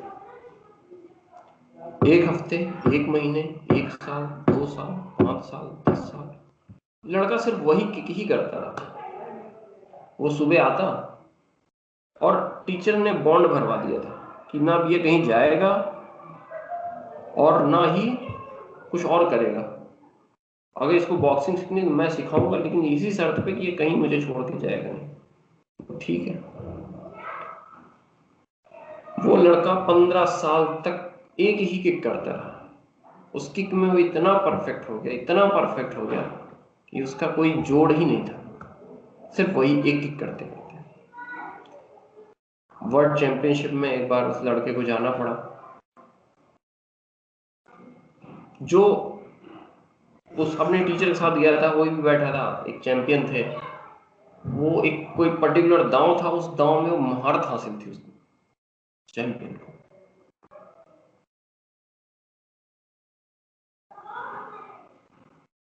एक हफ्ते, एक महीने, एक साल, 2 साल, 5 साल, 10 साल लड़का सिर्फ वही किक ही करता रहा। वो सुबह आता और टीचर ने बॉन्ड भरवा दिया था कि ना ये कहीं जाएगा और ना ही कुछ और करेगा। अगर इसको बॉक्सिंग सीखनी तो मैं सिखाऊंगा, लेकिन इसी शर्त पे कि ये कहीं मुझे छोड़ के जाएगा नहीं। तो ठीक है। वो लड़का 15 साल तक एक ही किक करता रहा। उस किक में वो इतना परफेक्ट हो गया, इतना परफेक्ट हो गया कि उसका कोई जोड़ ही नहीं था, सिर्फ वही एक किक करते करते। वर्ल्ड चैंपियनशिप में एक बार उस लड़के को जाना पड़ा। जो उस अपने टीचर के साथ गया था वो भी बैठा था, एक चैंपियन थे। वो एक कोई पर्टिकुलर दांव था, उस दांव में वो महारत हासिल थी उसको, चैंपियन को।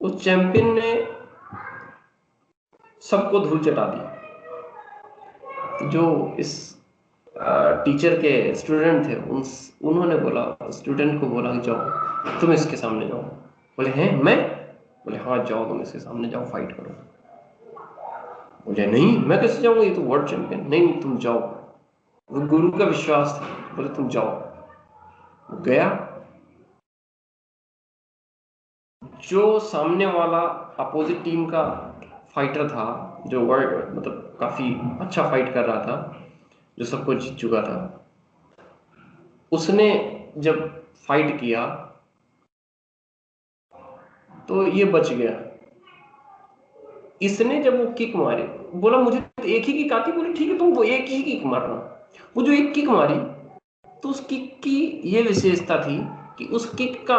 उस चैंपियन ने सबको धूल चटा दी। जो इस टीचर के स्टूडेंट थे उन्होंने बोला, स्टूडेंट को बोला कि जाओ तुम इसके सामने जाओ। बोले हैं मैं? बोले हाँ जाओ, तुम इसके सामने जाओ, फाइट करो। बोले नहीं मैं कैसे जाऊंगा, ये तो वर्ल्ड चैंपियन। नहीं तुम जाओ। वो गुरु का विश्वास था, बोले तुम जाओ। वो गया। जो सामने वाला अपोजिट टीम का फाइटर था, जो वर्ल्ड मतलब काफी अच्छा फाइट कर रहा था, जो सबको जीत चुका था, उसने जब फाइट किया तो ये बच गया। इसने जब वो किक मारी, बोला मुझे तो एक ही किक आती। बोले ठीक है तुम वो एक ही किक मारना। वो जो एक किक मारी तो उस किक की ये विशेषता थी कि उस किक का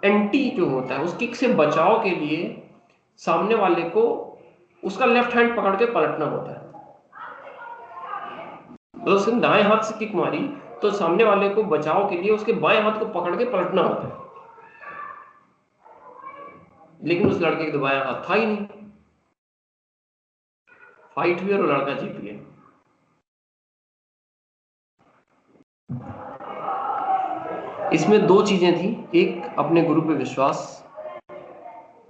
एंटी जो होता है, उस किक से बचाव के लिए सामने वाले को उसका लेफ्ट हैंड पकड़ के पलटना होता है। मतलब उसने दाएं हाथ से किक मारी तो सामने वाले को बचाव के लिए उसके बाएं हाथ को पकड़ के पलटना होता है। लेकिन उस लड़के के तो बायां हाथ था ही नहीं। फाइट हुई और लड़का जीत गया। इसमें दो चीजें थी, एक अपने गुरु पे विश्वास,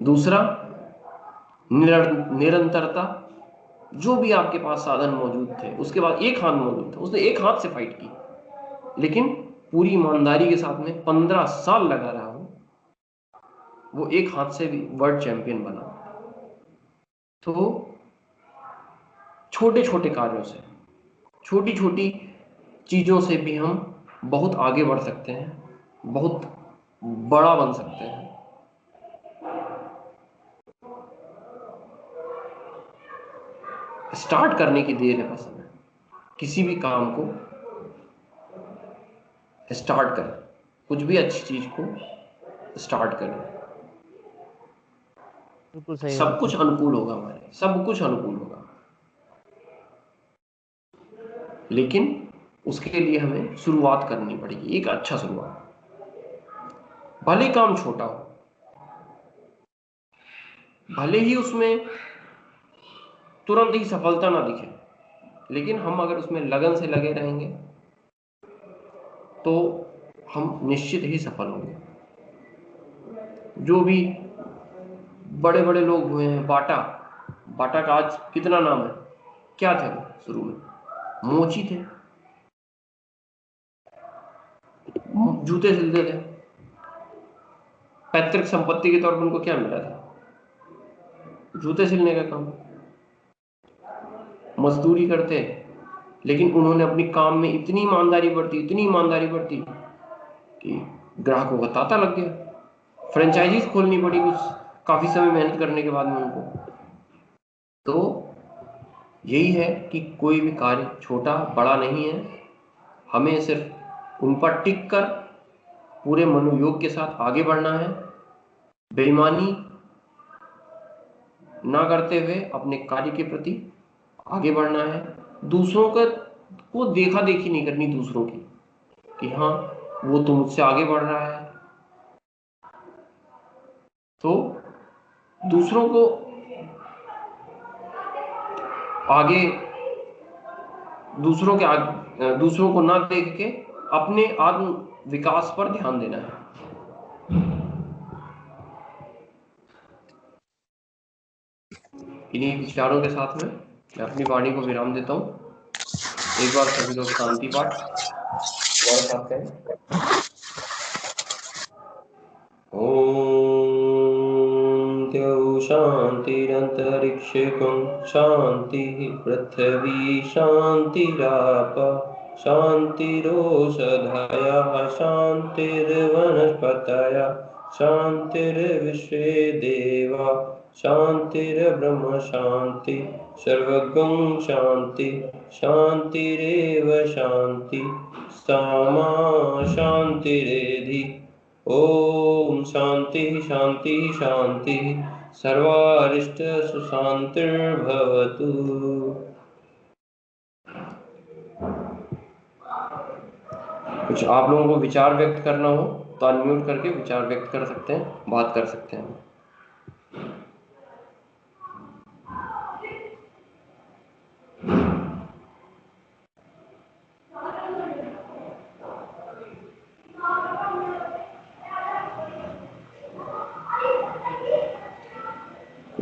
दूसरा निरंतरता। जो भी आपके पास साधन मौजूद थे, उसके बाद एक हाथ मौजूद था, उसने एक हाथ से फाइट की, लेकिन पूरी ईमानदारी के साथ में 15 साल लगा रहा हूं, वो एक हाथ से भी वर्ल्ड चैंपियन बना। तो छोटे छोटे कार्यों से, छोटी छोटी चीजों से भी हम बहुत आगे बढ़ सकते हैं, बहुत बड़ा बन सकते हैं। स्टार्ट करने की देर है बस हमें। किसी भी काम को स्टार्ट करें, कुछ भी अच्छी चीज को स्टार्ट करें। बिल्कुल सही सब बात है। कुछ अनुकूल होगा, हमारे सब कुछ अनुकूल होगा, लेकिन उसके लिए हमें शुरुआत करनी पड़ेगी, एक अच्छा शुरुआत। भले काम छोटा हो, भले ही उसमें तुरंत ही सफलता ना दिखे, लेकिन हम अगर उसमें लगन से लगे रहेंगे तो हम निश्चित ही सफल होंगे। जो भी बड़े बड़े लोग हुए हैं, बाटा बाटा का आज कितना नाम है। क्या थे वो शुरू में? मोची थे, जूते सिलते थे। पैतृक संपत्ति के तौर पर उनको क्या मिला था? जूते सिलने का काम। मजदूरी करते, लेकिन उन्होंने अपनी काम में इतनी ईमानदारी बरती, इतनी ईमानदारी बरती कि ग्राहकों का तांता लग गया। फ्रेंचाइजीज खोलनी पड़ी कुछ काफी समय मेहनत करने के बाद में उनको। तो यही है कि कोई भी कार्य छोटा बड़ा नहीं है, हमें सिर्फ उन पर टिक कर पूरे मनोयोग के साथ आगे बढ़ना है, बेईमानी ना करते हुए अपने कार्य के प्रति आगे बढ़ना है। दूसरों को देखा देखी नहीं करनी दूसरों की कि हाँ वो तो मुझसे आगे बढ़ रहा है, तो दूसरों को आगे दूसरों को ना देख के अपने आत्म विकास पर ध्यान देना है। इन्हीं विचारों के साथ में मैं अपनी वाणी को विराम देता हूँ। एक बार सभी लोग शांति पाठ और साथ करें। ओम द्यौ शांतिरंतरिक्षकं शांतिः पृथ्वी शांतिराप शांतिरोषधयः शांतिर्वनस्पतयः शांतिर्विश्वे देवा शांतिर्ब्रह्म शांति सर्वगं शांति शांतिरेव शांति सामा शांतिरेधि। ओम शांति शांति शांति सर्वारिष्ट सुशांतिर्भवतु। कुछ आप लोगों को विचार व्यक्त करना हो तो अनम्यूट करके विचार व्यक्त कर सकते हैं, बात कर सकते हैं।